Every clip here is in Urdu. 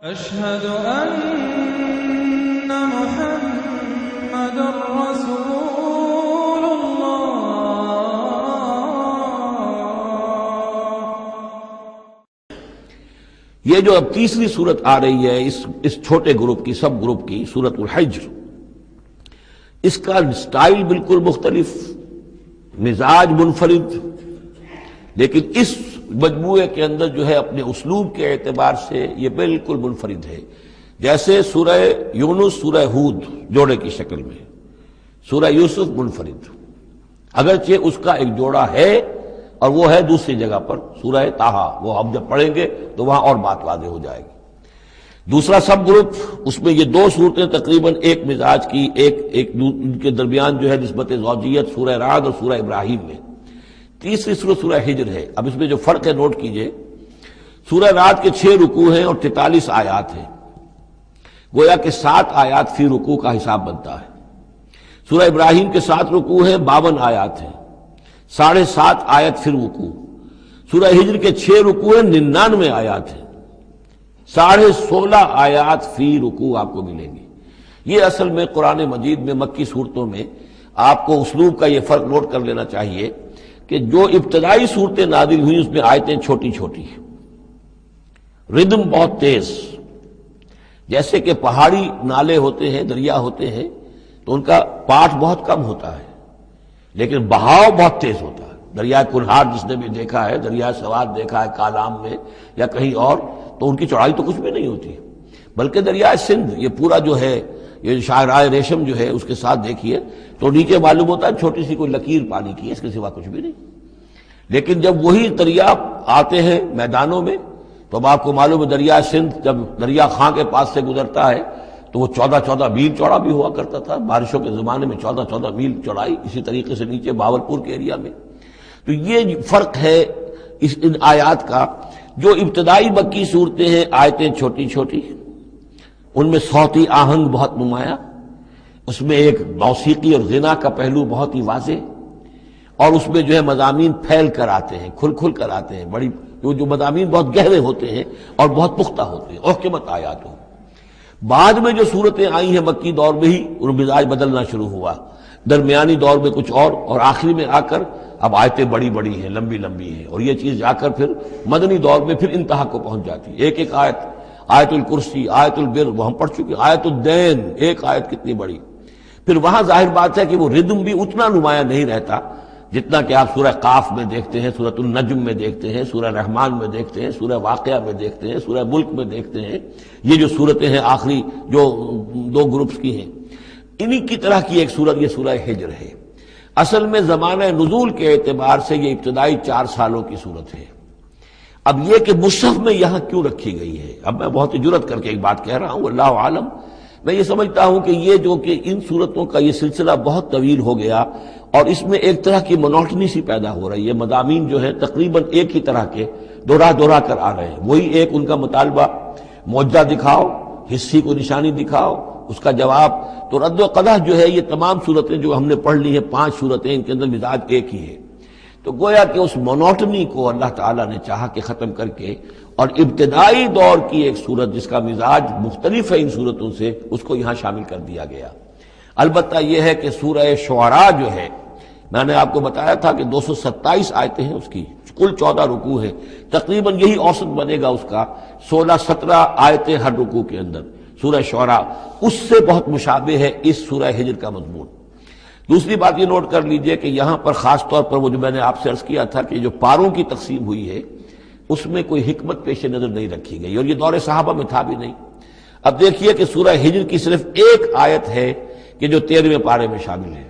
أشهد أن محمد رسول الله۔ یہ جو اب تیسری صورت آ رہی ہے اس چھوٹے گروپ کی، سب گروپ کی، سورۃ الحجر، اس کا سٹائل بالکل مختلف، مزاج منفرد، لیکن اس مجموعے کے اندر جو ہے اپنے اسلوب کے اعتبار سے یہ بالکل منفرد ہے۔ جیسے سورہ یونس سورہ ہود جوڑے کی شکل میں، سورہ یوسف منفرد، اگرچہ اس کا ایک جوڑا ہے اور وہ ہے دوسری جگہ پر سورہ طٰہٰ، وہ ہم جب پڑھیں گے تو وہاں اور بات واضح ہو جائے گی۔ دوسرا سب گروپ، اس میں یہ دو صورتیں تقریباً ایک مزاج کی، ایک ان کے درمیان جو ہے نسبت زوجیت سورہ رعد اور سورہ ابراہیم میں۔ تیسری صورت سورہ ہجر ہے۔ اب اس میں جو فرق ہے نوٹ کیجئے، سورہ رعد کے 6 رکوع ہیں اور 43 آیات ہیں، گویا کہ 7 آیات فی رکوع کا حساب بنتا ہے۔ سورہ ابراہیم کے 7 رکوع ہیں، 52 آیات ہیں، 7.5 آیت فی رکوع۔ سورہ ہجر کے 6 رکوع ہیں، 99 آیات ہیں، 16.5 آیات فی رکوع آپ کو ملیں گی۔ یہ اصل میں قرآن مجید میں مکی صورتوں میں آپ کو اسلوب کا یہ فرق نوٹ کر لینا چاہیے کہ جو ابتدائی صورتیں نازل ہوئی اس میں آیتیں چھوٹی چھوٹی، ردم بہت تیز، جیسے کہ پہاڑی نالے ہوتے ہیں، دریا ہوتے ہیں تو ان کا پاٹ بہت کم ہوتا ہے لیکن بہاؤ بہت تیز ہوتا ہے۔ دریائے کنہار جس نے بھی دیکھا ہے، دریائے سوات دیکھا ہے کالام میں یا کہیں اور، تو ان کی چوڑائی تو کچھ بھی نہیں ہوتی، بلکہ دریائے سندھ یہ پورا جو ہے، یہ شاہراہ ریشم جو ہے اس کے ساتھ دیکھیے تو نیچے معلوم ہوتا ہے چھوٹی سی کوئی لکیر پانی کی ہے، اس کے سوا کچھ بھی نہیں۔ لیکن جب وہی دریا آتے ہیں میدانوں میں تو اب آپ کو معلوم ہے دریائے سندھ جب دریا خاں کے پاس سے گزرتا ہے تو وہ 14 میل چوڑا بھی ہوا کرتا تھا، بارشوں کے زمانے میں 14 میل چوڑائی، اسی طریقے سے نیچے باولپور کے ایریا میں۔ تو یہ فرق ہے ان آیات کا۔ جو ابتدائی مکی صورتیں ہیں آیتیں چھوٹی چھوٹی، ان میں صوتی آہنگ بہت نمایاں، اس میں ایک موسیقی اور غنا کا پہلو بہت ہی واضح، اور اس میں جو ہے مضامین پھیل کر آتے ہیں، کھل کھل کر آتے ہیں، بڑی جو مضامین بہت گہرے ہوتے ہیں اور بہت پختہ ہوتے ہیں، احکمت آیات ہو۔ بعد میں جو صورتیں آئی ہیں مکی دور میں ہی ان مزاج بدلنا شروع ہوا، درمیانی دور میں کچھ اور آخری میں آ کر اب آیتیں بڑی بڑی ہیں، لمبی لمبی ہیں، اور یہ چیز جا کر پھر مدنی دور میں پھر انتہا کو پہنچ جاتی ہے۔ ایک آیت، آیت الکرسی، آیت البر وہ ہم پڑھ چکے، آیت الدین، ایک آیت کتنی بڑی۔ پھر وہاں ظاہر بات ہے کہ وہ ردم بھی اتنا نمایاں نہیں رہتا جتنا کہ آپ سورہ قاف میں دیکھتے ہیں، سورۃ النجم میں دیکھتے ہیں، سورہ رحمان میں دیکھتے ہیں، سورہ واقعہ میں دیکھتے ہیں، سورہ ملک میں دیکھتے ہیں۔ یہ جو صورتیں ہیں آخری جو 2 گروپس کی ہیں، انہی کی طرح کی ایک صورت یہ سورہ ہجر ہے۔ اصل میں زمانہ نزول کے اعتبار سے یہ ابتدائی 4 سالوں کی صورت ہے۔ اب یہ کہ مصحف میں یہاں کیوں رکھی گئی ہے، اب میں بہت ہی جرأت کر کے ایک بات کہہ رہا ہوں، اللہ عالم، میں یہ سمجھتا ہوں کہ یہ جو کہ ان صورتوں کا یہ سلسلہ بہت طویل ہو گیا اور اس میں ایک طرح کی مونوٹنی سی پیدا ہو رہی ہے، مضامین جو ہے تقریباً ایک ہی طرح کے دوہرا کر آ رہے ہیں، وہی ایک ان کا مطالبہ، معجزہ دکھاؤ، حصی کو نشانی دکھاؤ، اس کا جواب۔ تو رد و قدح جو ہے یہ تمام صورتیں جو ہم نے پڑھ لی ہیں 5 صورتیں، ان کے اندر مزاج ایک ہی ہے۔ تو گویا کہ اس مونوٹنی کو اللہ تعالیٰ نے چاہا کہ ختم کر کے، اور ابتدائی دور کی ایک صورت جس کا مزاج مختلف ہے ان صورتوں سے، اس کو یہاں شامل کر دیا گیا۔ البتہ یہ ہے کہ سورہ شعراء جو ہے، میں نے آپ کو بتایا تھا کہ 227 آیتیں ہیں اس کی، کل 14 رکوع ہیں، تقریباً یہی اوسط بنے گا اس کا، 16-17 آیتیں ہر رکوع کے اندر۔ سورہ شعراء اس سے بہت مشابہ ہے اس سورہ ہجر کا مضمون۔ دوسری بات یہ نوٹ کر لیجئے کہ یہاں پر خاص طور پر وہ جو میں نے آپ سے عرض کیا تھا کہ جو پاروں کی تقسیم ہوئی ہے اس میں کوئی حکمت پیش نظر نہیں رکھی گئی، اور یہ دور صحابہ میں تھا بھی نہیں۔ اب دیکھیے کہ سورہ ہجر کی صرف ایک آیت ہے کہ جو 13ویں پارے میں شامل ہے،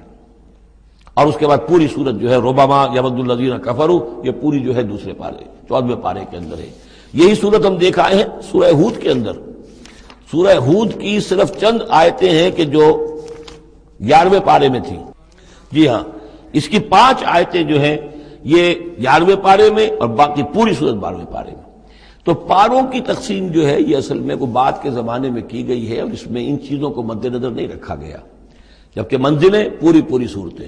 اور اس کے بعد پوری سورت جو ہے ربما یود الذین کفروا، یہ پوری جو ہے دوسرے پارے 14ویں پارے کے اندر ہے۔ یہی سورت ہم دیکھ آئے ہیں سورہ ہود کے اندر۔ سورہ ہود کی صرف چند آیتیں ہیں کہ جو 11ویں پارے میں تھی، جی ہاں، اس کی 5 آیتیں جو ہیں یہ 11ویں پارے میں اور باقی پوری صورت 12ویں پارے میں۔ تو پاروں کی تقسیم جو ہے یہ اصل میں وہ بعد کے زمانے میں کی گئی ہے، اور اس میں ان چیزوں کو مد نظر نہیں رکھا گیا، جبکہ منزلیں پوری صورتیں،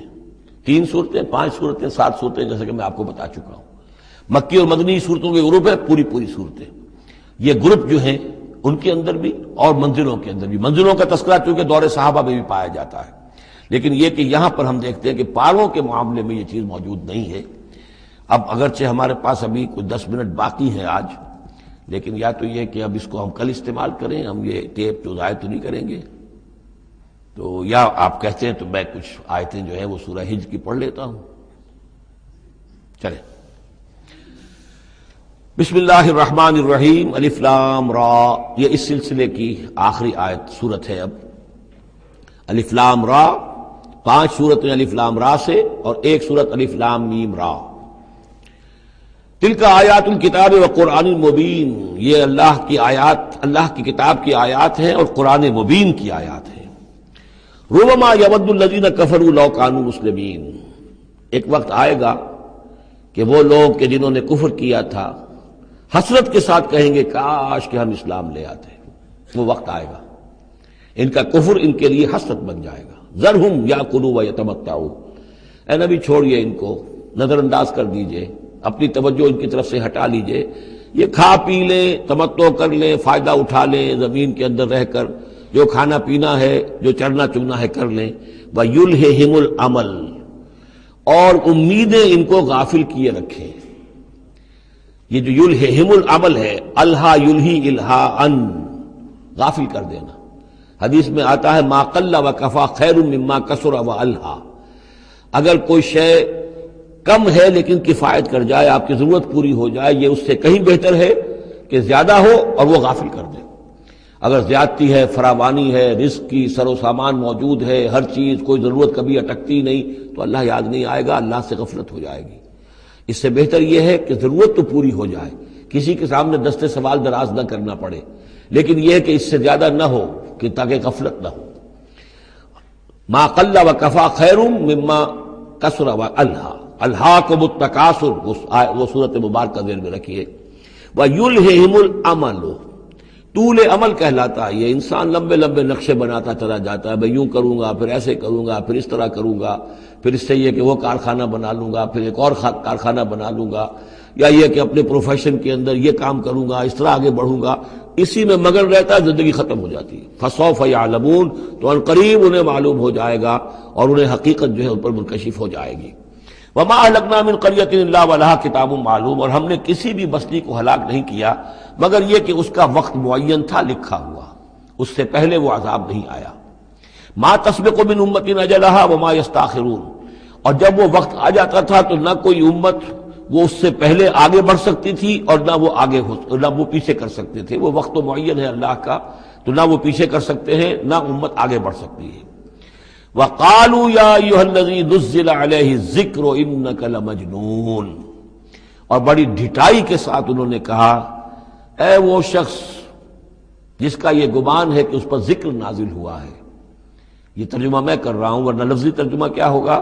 3 صورتیں، 5 صورتیں، 7 صورتیں، جیسا کہ میں آپ کو بتا چکا ہوں۔ مکی اور مدنی صورتوں کے گروپ ہے، پوری صورتیں۔ یہ گروپ جو ہیں ان کے اندر بھی اور منزلوں کے اندر بھی۔ منزلوں کا تذکرہ چونکہ دور صحابہ میں بھی پایا جاتا ہے، لیکن یہ کہ یہاں پر ہم دیکھتے ہیں کہ پاروں کے معاملے میں یہ چیز موجود نہیں ہے۔ اب اگرچہ ہمارے پاس ابھی کچھ 10 منٹ باقی ہیں آج، لیکن یا تو یہ کہ اب اس کو ہم کل استعمال کریں، ہم یہ ٹیپ تو ضائع تو نہیں کریں گے، تو یا آپ کہتے ہیں تو میں کچھ آیتیں جو ہیں وہ سورہ حجر کی پڑھ لیتا ہوں۔ چلیں، بسم اللہ الرحمن الرحیم، الف لام را، یہ اس سلسلے کی آخری آیت سورت ہے۔ اب الف لام را، 5 سورتیں الف لام را سے اور ایک سورت الف لام میم را۔ تلک آیات الکتاب و قرآن مبین، یہ اللہ کی آیات، اللہ کی کتاب کی آیات ہیں اور قرآن مبین کی آیات ہیں۔ ربما یود الذین کفروا لو کانوا مسلمین، ایک وقت آئے گا کہ وہ لوگ کہ جنہوں نے کفر کیا تھا حسرت کے ساتھ کہیں گے کاش کہ ہم اسلام لے آتے۔ وہ وقت آئے گا، ان کا کفر ان کے لیے حسرت بن جائے گا۔ ذرہم یاکلوا ویتمتعوا، اے نبی چھوڑیے ان کو، نظر انداز کر دیجئے، اپنی توجہ ان کی طرف سے ہٹا لیجئے، یہ کھا پی لیں، تمتع کر لیں، فائدہ اٹھا لیں، زمین کے اندر رہ کر جو کھانا پینا ہے، جو چرنا چگنا ہے کر لیں۔ وَيُلْهِهِمُ الْعَمَلُ، اور امیدیں ان کو غافل کیے رکھیں۔ یہ جو یلہہم العمل ہے، الہا یلہی الہاءً، غافل کر دینا۔ حدیث میں آتا ہے ما قل وکفا خیر مما کثر والہا، اگر کوئی شے کم ہے لیکن کفایت کر جائے، آپ کی ضرورت پوری ہو جائے، یہ اس سے کہیں بہتر ہے کہ زیادہ ہو اور وہ غافل کر دے۔ اگر زیادتی ہے، فراوانی ہے، رزق کی سر و سامان موجود ہے، ہر چیز، کوئی ضرورت کبھی اٹکتی نہیں، تو اللہ یاد نہیں آئے گا، اللہ سے غفلت ہو جائے گی۔ اس سے بہتر یہ ہے کہ ضرورت تو پوری ہو جائے، کسی کے سامنے دستے سوال دراز نہ کرنا پڑے، لیکن یہ ہے کہ اس سے زیادہ نہ ہو کہ تاکہ غفلت نہ ہو۔ ما قل وکفا خیر مما کثر والہا، الہاکم التکاثر، وہ صورت مبارکہ ذہن میں رکھیے۔ وَيُلْهِهِمُ الْعَمَلُ، طول عمل کہلاتا ہے، یہ انسان لمبے لمبے نقشے بناتا چلا جاتا ہے، میں یوں کروں گا، پھر ایسے کروں گا، پھر اس طرح کروں گا، پھر اس سے یہ کہ وہ کارخانہ بنا لوں گا، پھر ایک اور کارخانہ بنا لوں گا، یا یہ کہ اپنے پروفیشن کے اندر یہ کام کروں گا، اس طرح آگے بڑھوں گا، اسی میں مگن رہتا ہے، زندگی ختم ہو جاتی ہے۔ فَسَوْفَ يَعْلَمُونَ، تو ان قریب انہیں معلوم ہو جائے گا اور انہیں حقیقت جو ہے ان پر منکشف ہو جائے گی۔ وَمَا أَهْلَكْنَا مِنْ قَرْيَةٍ إِلَّا وَلَهَا کِتَابٌ معلوم، اور ہم نے کسی بھی بستی کو ہلاک نہیں کیا مگر یہ کہ اس کا وقت معین تھا، لکھا ہوا، اس سے پہلے وہ عذاب نہیں آیا۔ مَا تَسْبِقُ مِنْ أُمَّةٍ أَجَلَهَا وَمَا يَسْتَأْخِرُونَ، اور جب وہ وقت آ جاتا تھا تو نہ کوئی امت وہ اس سے پہلے آگے بڑھ سکتی تھی اور نہ وہ پیچھے کر سکتے تھے۔ وہ وقت تو معین ہے اللہ کا، تو نہ وہ پیچھے کر سکتے ہیں نہ امت آگے بڑھ سکتی ہے۔ وَقَالُوا يَا أَيُّهَا الَّذِي نُزِّلَ عَلَيْهِ الذِّكْرُ إِنَّكَ لَمَجْنُونٌ، اور بڑی ڈھٹائی کے ساتھ انہوں نے کہا اے وہ شخص جس کا یہ گمان ہے کہ اس پر ذکر نازل ہوا ہے۔ یہ ترجمہ میں کر رہا ہوں، ورنہ لفظی ترجمہ کیا ہوگا؟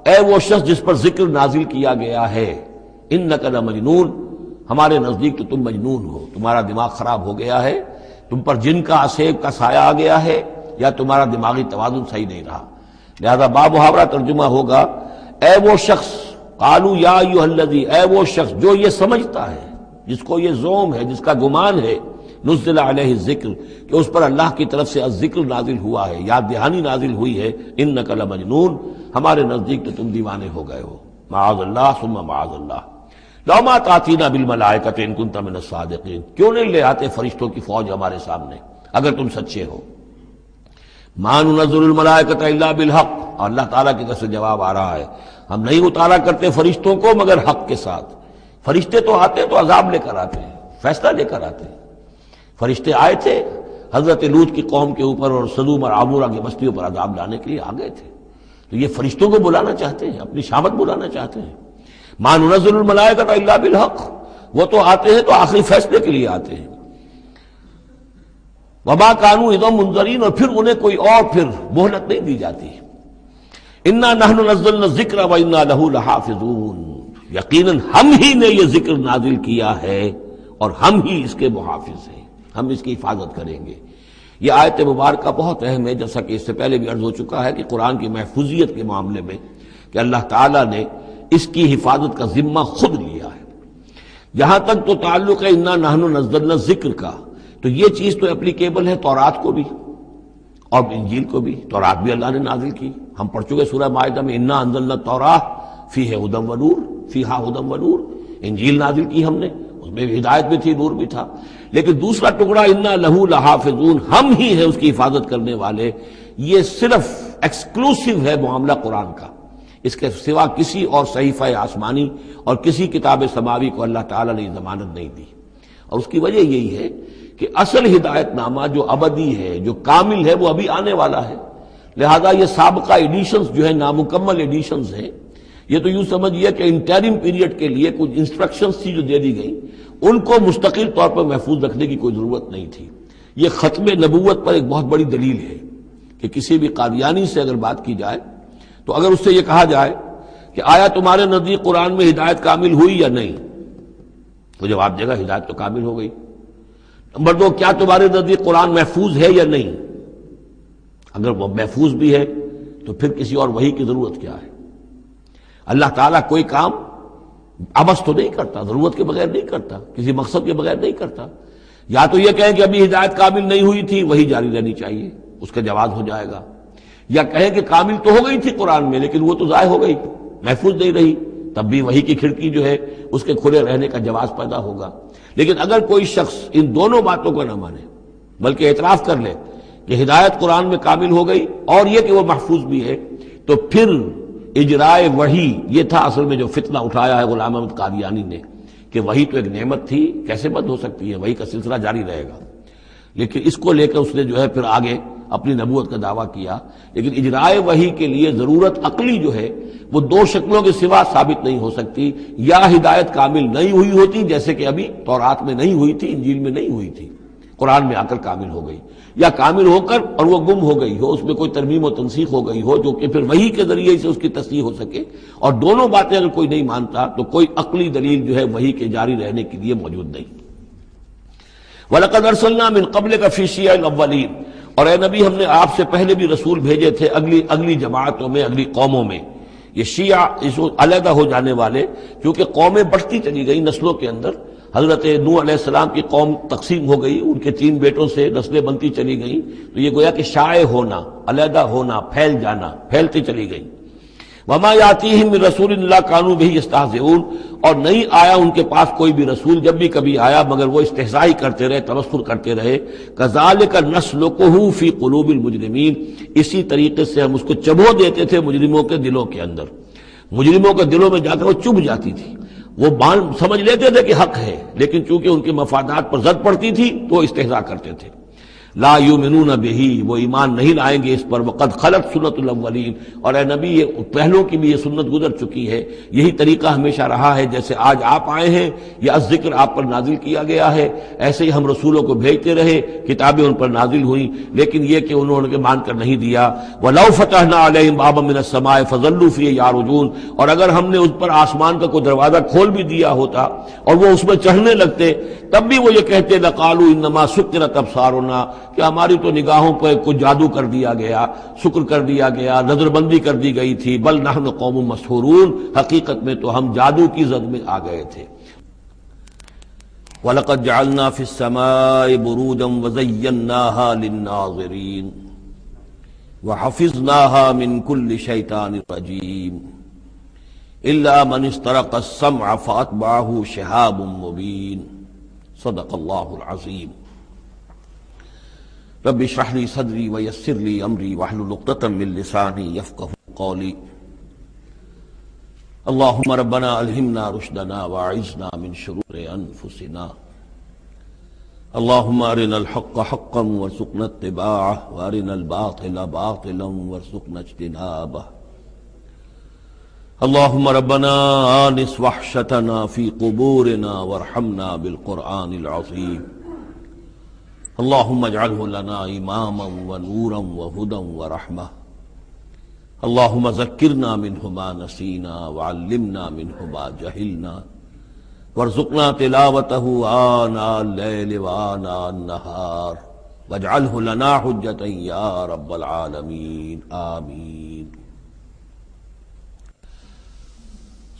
اے وہ شخص جس پر ذکر نازل کیا گیا ہے، انک لمجنون، ہمارے نزدیک تو تم مجنون ہو، تمہارا دماغ خراب ہو گیا ہے، تم پر جن کا اسیب کا سایہ آ گیا ہے، یا تمہارا دماغی توازن صحیح نہیں رہا۔ لہذا بامحاورہ ترجمہ ہوگا اے وہ شخص، قالوا یا ایھا الذی، اے وہ شخص جو یہ سمجھتا ہے، جس کو یہ زوم ہے، جس کا گمان ہے، نزل علیہ الذکر، کہ اس پر اللہ کی طرف سے الذکر نازل ہوا ہے، یاد دہانی نازل ہوئی ہے، انک لمجنون، ہمارے نزدیک تو تم دیوانے ہو گئے ہو۔ معاذ اللہ ثم معاذ اللہ، لو ما تاتینا بالملائکۃ ان کنت من الصادقین، کیوں نہیں لے آتے فرشتوں کی فوج ہمارے سامنے اگر تم سچے ہو۔ ما ننزل الملائکۃ الا بالحق، اور اللہ تعالیٰ کی طرف سے جواب آ رہا ہے ہم نہیں اتارا کرتے فرشتوں کو مگر حق کے ساتھ۔ فرشتے تو آتے تو عذاب لے کر آتے ہیں، فیصلہ لے کر آتے ہیں۔ فرشتے آئے تھے حضرت لوط کی قوم کے اوپر اور سدوم اور عمورہ کی بستیوں پر عذاب لانے کے لیے آ گئے تھے، تو یہ فرشتوں کو بلانا چاہتے ہیں، اپنی شامت بلانا چاہتے ہیں۔ ما ننزل الملائکۃ الا بالحق، وہ تو آتے ہیں تو آخری فیصلے کے لیے آتے ہیں۔ وما کانوا اذا منذرین، اور پھر انہیں کوئی اور پھر مہلت نہیں دی جاتی۔ انا نحن نزلنا الذکر وانا لہ لحافظون، یقیناً ہم ہی نے یہ ذکر نازل کیا ہے اور ہم ہی اس کے محافظ ہیں، ہم اس کی حفاظت کریں گے۔ یہ آیت مبارکہ بہت اہم ہے، جیسا کہ اس سے پہلے بھی عرض ہو چکا ہے کہ قرآن کی محفوظیت کے معاملے میں کہ اللہ تعالیٰ نے اس کی حفاظت کا ذمہ خود لیا ہے۔ یہاں تک تو تعلق ہے انا نحن نزلنا الذکر کا تو یہ چیز تو اپلیکیبل ہے تورات کو بھی اور انجیل کو بھی. تورات بھی اللہ نے نازل کی، ہم پڑھ چکے سورہ مائدہ میں انا انزلنا التوراۃ فیہا ھدی ونور، فیہا ھدی ونور. انجیل نازل کی ہم نے، اس میں ہدایت بھی تھی، نور بھی تھا. لیکن دوسرا ٹکڑا انا لہو لحافظون، ہم ہی ہیں اس کی حفاظت کرنے والے، یہ صرف ایکسکلوسیو ہے معاملہ قرآن کا. اس کے سوا کسی اور صحیفہ آسمانی اور کسی کتاب سماوی کو اللہ تعالیٰ نے ضمانت نہیں دی. اور اس کی وجہ یہی ہے کہ اصل ہدایت نامہ جو ابدی ہے، جو کامل ہے، وہ ابھی آنے والا ہے. لہذا یہ سابقہ ایڈیشنز جو ہیں، نامکمل ایڈیشنز ہیں، یہ تو یوں سمجھیے کہ انٹرم پیریڈ کے لیے کچھ انسٹرکشنز تھی جو دے دی گئیں، ان کو مستقل طور پر محفوظ رکھنے کی کوئی ضرورت نہیں تھی. یہ ختم نبوت پر ایک بہت بڑی دلیل ہے کہ کسی بھی قادیانی سے اگر بات کی جائے تو اگر اس سے یہ کہا جائے کہ آیا تمہارے نزدیک قرآن میں ہدایت کامل ہوئی یا نہیں، تو جواب دے گا ہدایت تو کامل ہو گئی. نمبر 2، کیا تمہارے نزدیک قرآن محفوظ ہے یا نہیں؟ اگر وہ محفوظ بھی ہے تو پھر کسی اور وحی کی ضرورت کیا ہے؟ اللہ تعالیٰ کوئی کام عبث تو نہیں کرتا، ضرورت کے بغیر نہیں کرتا، کسی مقصد کے بغیر نہیں کرتا. یا تو یہ کہیں کہ ابھی ہدایت کامل نہیں ہوئی تھی، وہی جاری رہنی چاہیے، اس کا جواز ہو جائے گا. یا کہیں کہ کامل تو ہو گئی تھی قرآن میں لیکن وہ تو ضائع ہو گئی، محفوظ نہیں رہی، تب بھی وحی کی کھڑکی جو ہے اس کے کھلے رہنے کا جواز پیدا ہوگا. لیکن اگر کوئی شخص ان دونوں باتوں کو نہ مانے بلکہ اعتراف کر لے کہ ہدایت قرآن میں کامل ہو گئی اور یہ کہ وہ محفوظ بھی ہے، تو پھر اجرائے وحی، یہ تھا اصل میں جو فتنہ اٹھایا ہے غلام احمد قادیانی نے کہ وحی تو ایک نعمت تھی، کیسے بند ہو سکتی ہے، وحی کا سلسلہ جاری رہے گا. لیکن اس کو لے کر اس نے جو ہے پھر آگے اپنی نبوت کا دعویٰ کیا. لیکن اجرائے وحی کے لیے ضرورت عقلی جو ہے وہ دو شکلوں کے سوا ثابت نہیں ہو سکتی. یا ہدایت کامل نہیں ہوئی ہوتی جیسے کہ ابھی تورات میں نہیں ہوئی تھی، انجیل میں نہیں ہوئی تھی، قرآن میں آ کر کامل ہو گئی، یا کامل ہو کر اور وہ گم ہو گئی ہو، اس میں کوئی ترمیم و تنسیخ ہو گئی ہو جو کہ پھر وحی کے ذریعے سے اس کی تصحیح ہو سکے. اور دونوں باتیں اگر کوئی نہیں مانتا تو کوئی عقلی دلیل جو ہے وحی کے جاری رہنے کے لیے موجود نہیں. وَلَقَدْ أَرْسَلْنَا مِن قَبْلِكَ فِي شِيَعِ الْأَوَّلِينَ، اور اے نبی ہم نے آپ سے پہلے بھی رسول بھیجے تھے اگلی جماعتوں میں، اگلی قوموں میں. یہ شیعہ اس علیحدہ ہو جانے والے، کیونکہ قومیں بڑھتی چلی گئی نسلوں کے اندر. حضرت نوح علیہ السلام کی قوم تقسیم ہو گئی، ان کے 3 بیٹوں سے نسلیں بنتی چلی گئیں، تو یہ گویا کہ شائع ہونا، علیحدہ ہونا، پھیل جانا، پھیلتی چلی گئی. وما یاتیہم من رسول الا کانوا بہ یستہزئون، اور نہیں آیا ان کے پاس کوئی بھی رسول، جب بھی کبھی آیا مگر وہ استہزاء کرتے رہے، تبصر کرتے رہے. کذالک نسلکہ فی قلوب المجرمین، اسی طریقے سے ہم اس کو چبو دیتے تھے مجرموں کے دلوں کے اندر. مجرموں کے دلوں میں جا کر وہ چبھ جاتی تھی، وہ سمجھ لیتے تھے کہ حق ہے، لیکن چونکہ ان کے مفادات پر زد پڑتی تھی تو وہ استہزاء کرتے تھے. لا یؤمنون بہ، وہ ایمان نہیں لائیں گے اس پر. وقد خلت سنت الاولین، اور اے نبی یہ پہلوں کی بھی یہ سنت گزر چکی ہے. یہی طریقہ ہمیشہ رہا ہے، جیسے آج آپ آئے ہیں یا ذکر آپ پر نازل کیا گیا ہے، ایسے ہی ہم رسولوں کو بھیجتے رہے، کتابیں ان پر نازل ہوئیں، لیکن یہ کہ انہوں نے مان کر نہیں دیا. وَلَوْ فَتَحْنَا عَلَيْهِمْ بَابًا مِّنَ السَّمَاءِ فَظَلُّوا فِيهِ يَعْرُجُونَ، اور اگر ہم نے اس پر آسمان کا کوئی دروازہ کھول بھی دیا ہوتا اور وہ اس میں چڑھنے لگتے، تب بھی وہ یہ کہتے لَقَالُوا إِنَّمَا سُكِّرَتْ أَبْصَارُنَا، کہ ہماری تو نگاہوں پر کچھ جادو کر دیا گیا، شکر کر دیا گیا، نظر بندی کر دی گئی تھی. بل نحن قوم مسحورون، حقیقت میں تو ہم جادو کی زد میں آ گئے تھے. وَلَقَدْ جَعَلْنَا فِي السَّمَاءِ بُرُوجًا وَزَيَّنَّاهَا لِلنَّاظِرِينَ وَحَفِظْنَاهَا مِنْ كُلِّ شَيْطَانٍ رَجِيمٍ إِلَّا مَنِ اسْتَرَقَ السَّمْعَ فَأَتْبَعَهُ شِهَابٌ مُّبِينٌ. صدق اللہ العظیم. رب اشرح لي صدري ويسر لي امري واحلل عقدة من لساني يفقهوا قولي. اللهم ربنا الهمنا رشدنا واعذنا من شرور انفسنا. اللهم ارنا الحق حقا وارزقنا اتباعه وارنا الباطل باطلا وارزقنا اجتنابه. اللهم ربنا آنس وحشتنا في قبورنا وارحمنا بالقرآن العظيم. اللهم اجعله لنا إماما ونورا وهدى ورحمة. اللهم ذكرنا منه ما نسينا وعلمنا منه ما جهلنا وارزقنا تلاوته آناء الليل وآناء النهار واجعله لنا حجة يا رب العالمين آمين.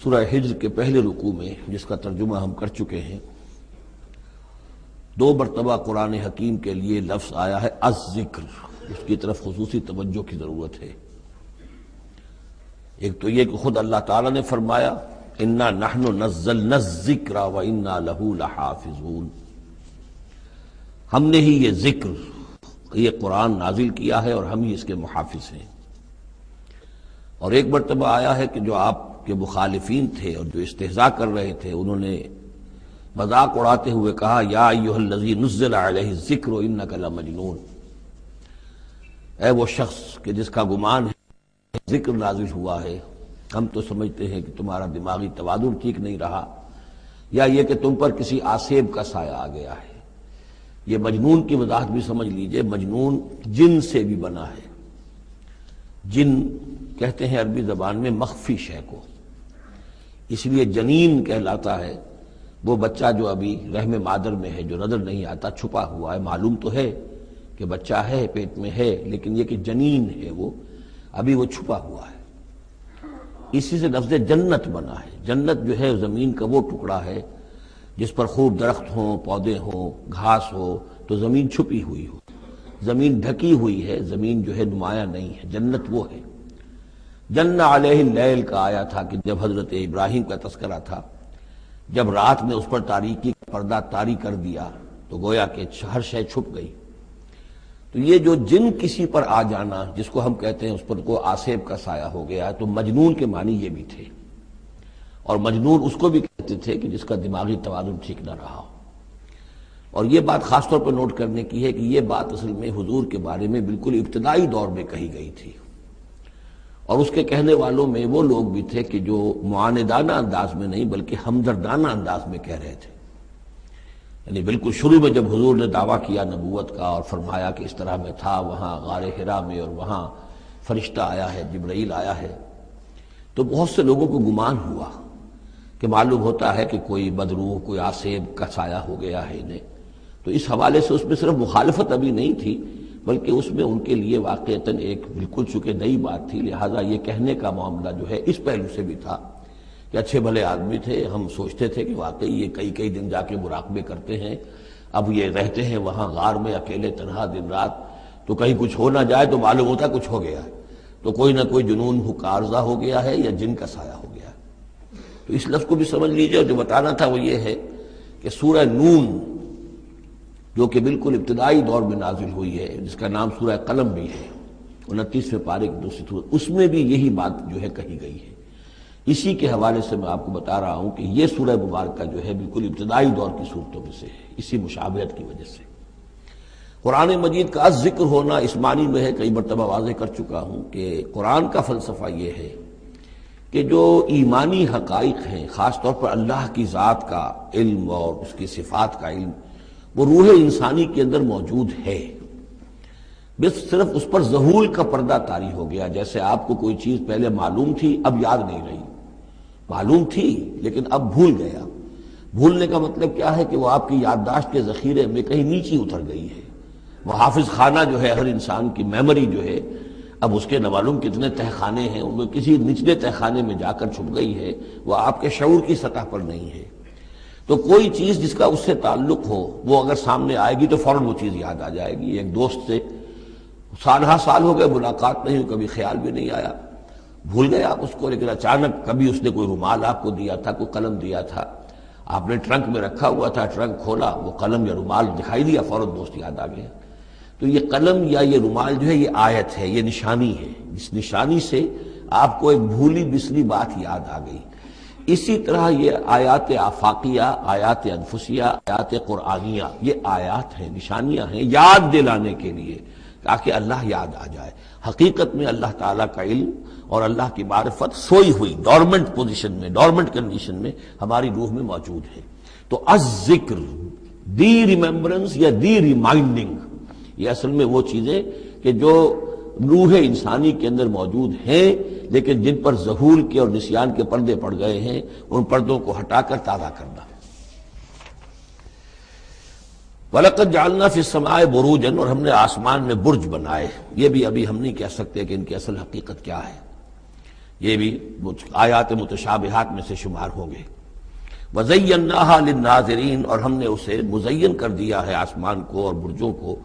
سورہ ہجر کے پہلے رکوع میں، جس کا ترجمہ ہم کر چکے ہیں، دو مرتبہ قرآن حکیم کے لیے لفظ آیا ہے الذکر، اس کی طرف خصوصی توجہ کی ضرورت ہے۔ ایک تو یہ کہ خود اللہ تعالیٰ نے فرمایا انا نحن نزلنا الذکر وانا لہ لحافظون، ہم نے ہی یہ ذکر، یہ قرآن نازل کیا ہے اور ہم ہی اس کے محافظ ہیں۔ اور ایک مرتبہ آیا ہے کہ جو آپ کے مخالفین تھے اور جو استہزاء کر رہے تھے، انہوں نے مذاق اڑاتے ہوئے کہا یا ایھا الذی نزل علیہ الذکر انک لمجنون، اے وہ شخص کہ جس کا گمان ہے ذکر نازل ہوا ہے، ہم تو سمجھتے ہیں کہ تمہارا دماغی توازن ٹھیک نہیں رہا، یا یہ کہ تم پر کسی آسیب کا سایہ آ گیا ہے۔ یہ مجنون کی وضاحت بھی سمجھ لیجئے، مجنون جن سے بھی بنا ہے۔ جن کہتے ہیں عربی زبان میں مخفی شے کو، اس لیے جنین کہلاتا ہے وہ بچہ جو ابھی رحم مادر میں ہے، جو نظر نہیں آتا، چھپا ہوا ہے، معلوم تو ہے کہ بچہ ہے، پیٹ میں ہے، لیکن یہ کہ جنین ہے وہ ابھی وہ چھپا ہوا ہے۔ اسی سے لفظ جنت بنا ہے۔ جنت جو ہے زمین کا وہ ٹکڑا ہے جس پر خوب درخت ہوں، پودے ہوں، گھاس ہو، تو زمین چھپی ہوئی ہو، زمین ڈھکی ہوئی ہے، زمین جو ہے نمایاں نہیں ہے۔ جنت وہ ہے۔ جن علیہ اللیل کا آیا تھا کہ جب حضرت ابراہیم کا تذکرہ تھا، جب رات نے اس پر تاریکی کا پردہ طاری کر دیا تو گویا کہ ہر شے چھپ گئی۔ تو یہ جو جن کسی پر آ جانا، جس کو ہم کہتے ہیں اس پر کو آسیب کا سایہ ہو گیا، تو مجنون کے معنی یہ بھی تھے۔ اور مجنون اس کو بھی کہتے تھے کہ جس کا دماغی توازن ٹھیک نہ رہا ہو۔ اور یہ بات خاص طور پر نوٹ کرنے کی ہے کہ یہ بات اصل میں حضور کے بارے میں بالکل ابتدائی دور میں کہی گئی تھی، اور اس کے کہنے والوں میں وہ لوگ بھی تھے کہ جو معاندانہ انداز میں نہیں بلکہ ہمدردانہ انداز میں کہہ رہے تھے۔ یعنی بالکل شروع میں جب حضور نے دعویٰ کیا نبوت کا اور فرمایا کہ اس طرح میں تھا وہاں غار حرا میں، اور وہاں فرشتہ آیا ہے، جبرائیل آیا ہے، تو بہت سے لوگوں کو گمان ہوا کہ معلوم ہوتا ہے کہ کوئی بدروح، کوئی آسیب کا سایہ ہو گیا ہے انہیں۔ تو اس حوالے سے اس میں صرف مخالفت ابھی نہیں تھی، بلکہ اس میں ان کے لیے واقعتاً ایک بالکل چونکہ نئی بات تھی، لہٰذا یہ کہنے کا معاملہ جو ہے اس پہلو سے بھی تھا کہ اچھے بھلے آدمی تھے، ہم سوچتے تھے کہ واقعی یہ کئی دن جا کے مراقبے کرتے ہیں، اب یہ رہتے ہیں وہاں غار میں اکیلے تنہا دن رات، تو کہیں کچھ ہو نہ جائے تو معلوم ہوتا کچھ ہو گیا ہے، تو کوئی نہ کوئی جنون عارضہ ہو گیا ہے یا جن کا سایہ ہو گیا ہے۔ تو اس لفظ کو بھی سمجھ لیجیے، اور جو بتانا تھا وہ یہ ہے کہ سورہ نون جو کہ بالکل ابتدائی دور میں نازل ہوئی ہے، جس کا نام سورہ قلم بھی ہے، 29ویں پارے کی دوسری سورت، اس میں بھی یہی بات جو ہے کہی گئی ہے۔ اسی کے حوالے سے میں آپ کو بتا رہا ہوں کہ یہ سورہ مبارکہ جو ہے بالکل ابتدائی دور کی صورتوں میں سے ہے، اسی مشابہت کی وجہ سے۔ قرآن مجید کا ذکر ہونا اس معنی میں ہے، کئی مرتبہ واضح کر چکا ہوں کہ قرآن کا فلسفہ یہ ہے کہ جو ایمانی حقائق ہیں، خاص طور پر اللہ کی ذات کا علم اور اس کی صفات کا علم، وہ روح انسانی کے اندر موجود ہے، بس صرف اس پر ظہور کا پردہ طاری ہو گیا۔ جیسے آپ کو کوئی چیز پہلے معلوم تھی، اب یاد نہیں رہی، معلوم تھی لیکن اب بھول گیا۔ بھولنے کا مطلب کیا ہے کہ وہ آپ کی یادداشت کے ذخیرے میں کہیں نیچی اتر گئی ہے۔ وہ حافظ خانہ جو ہے، ہر انسان کی میموری جو ہے، اب اس کے نہ معلوم کتنے تہہ خانے ہیں، ان میں کسی نچلے تہہ خانے میں جا کر چھپ گئی ہے، وہ آپ کے شعور کی سطح پر نہیں ہے۔ تو کوئی چیز جس کا اس سے تعلق ہو، وہ اگر سامنے آئے گی تو فوراً وہ چیز یاد آ جائے گی۔ ایک دوست سے سال ہا سال ہو گئے ملاقات نہیں، کبھی خیال بھی نہیں آیا، بھول گئے آپ اس کو، لیکن اچانک کبھی اس نے کوئی رومال آپ کو دیا تھا، کوئی قلم دیا تھا، آپ نے ٹرنک میں رکھا ہوا تھا، ٹرنک کھولا، وہ قلم یا رومال دکھائی دیا، فوراً دوست یاد آ گیا۔ تو یہ قلم یا یہ رومال جو ہے یہ آیت ہے، یہ نشانی ہے، اس نشانی سے آپ کو ایک بھولی بسلی بات یاد آ گئی۔ اسی طرح یہ آیات آفاقیہ، آیات انفسیہ، آیات قرآنیہ، یہ آیات ہیں، نشانیاں ہیں یاد دلانے کے لیے، تاکہ اللہ یاد آ جائے۔ حقیقت میں اللہ تعالیٰ کا علم اور اللہ کی معرفت سوئی ہوئی ڈورمنٹ پوزیشن میں، ڈورمنٹ کنڈیشن میں ہماری روح میں موجود ہے۔ تو الذکر، دی ریممبرنس یا دی ریمائنڈنگ، یہ اصل میں وہ چیزیں کہ جو روح انسانی کے اندر موجود ہیں، لیکن جن پر ظہور کے اور نسیان کے پردے پڑ گئے ہیں، ان پردوں کو ہٹا کر تازہ کرنا۔ وَلَقَدْ جَعَلْنَا فِي السَّمَاءِ بُرُوجًا، اور ہم نے آسمان میں برج بنائے۔ یہ بھی ابھی ہم نہیں کہہ سکتے کہ ان کی اصل حقیقت کیا ہے، یہ بھی آیات متشابہات میں سے شمار ہوں گے۔ وَزَيَّنَّاهَا لِلنَّاظِرِينَ، اور ہم نے اسے مزین کر دیا ہے آسمان کو اور برجوں کو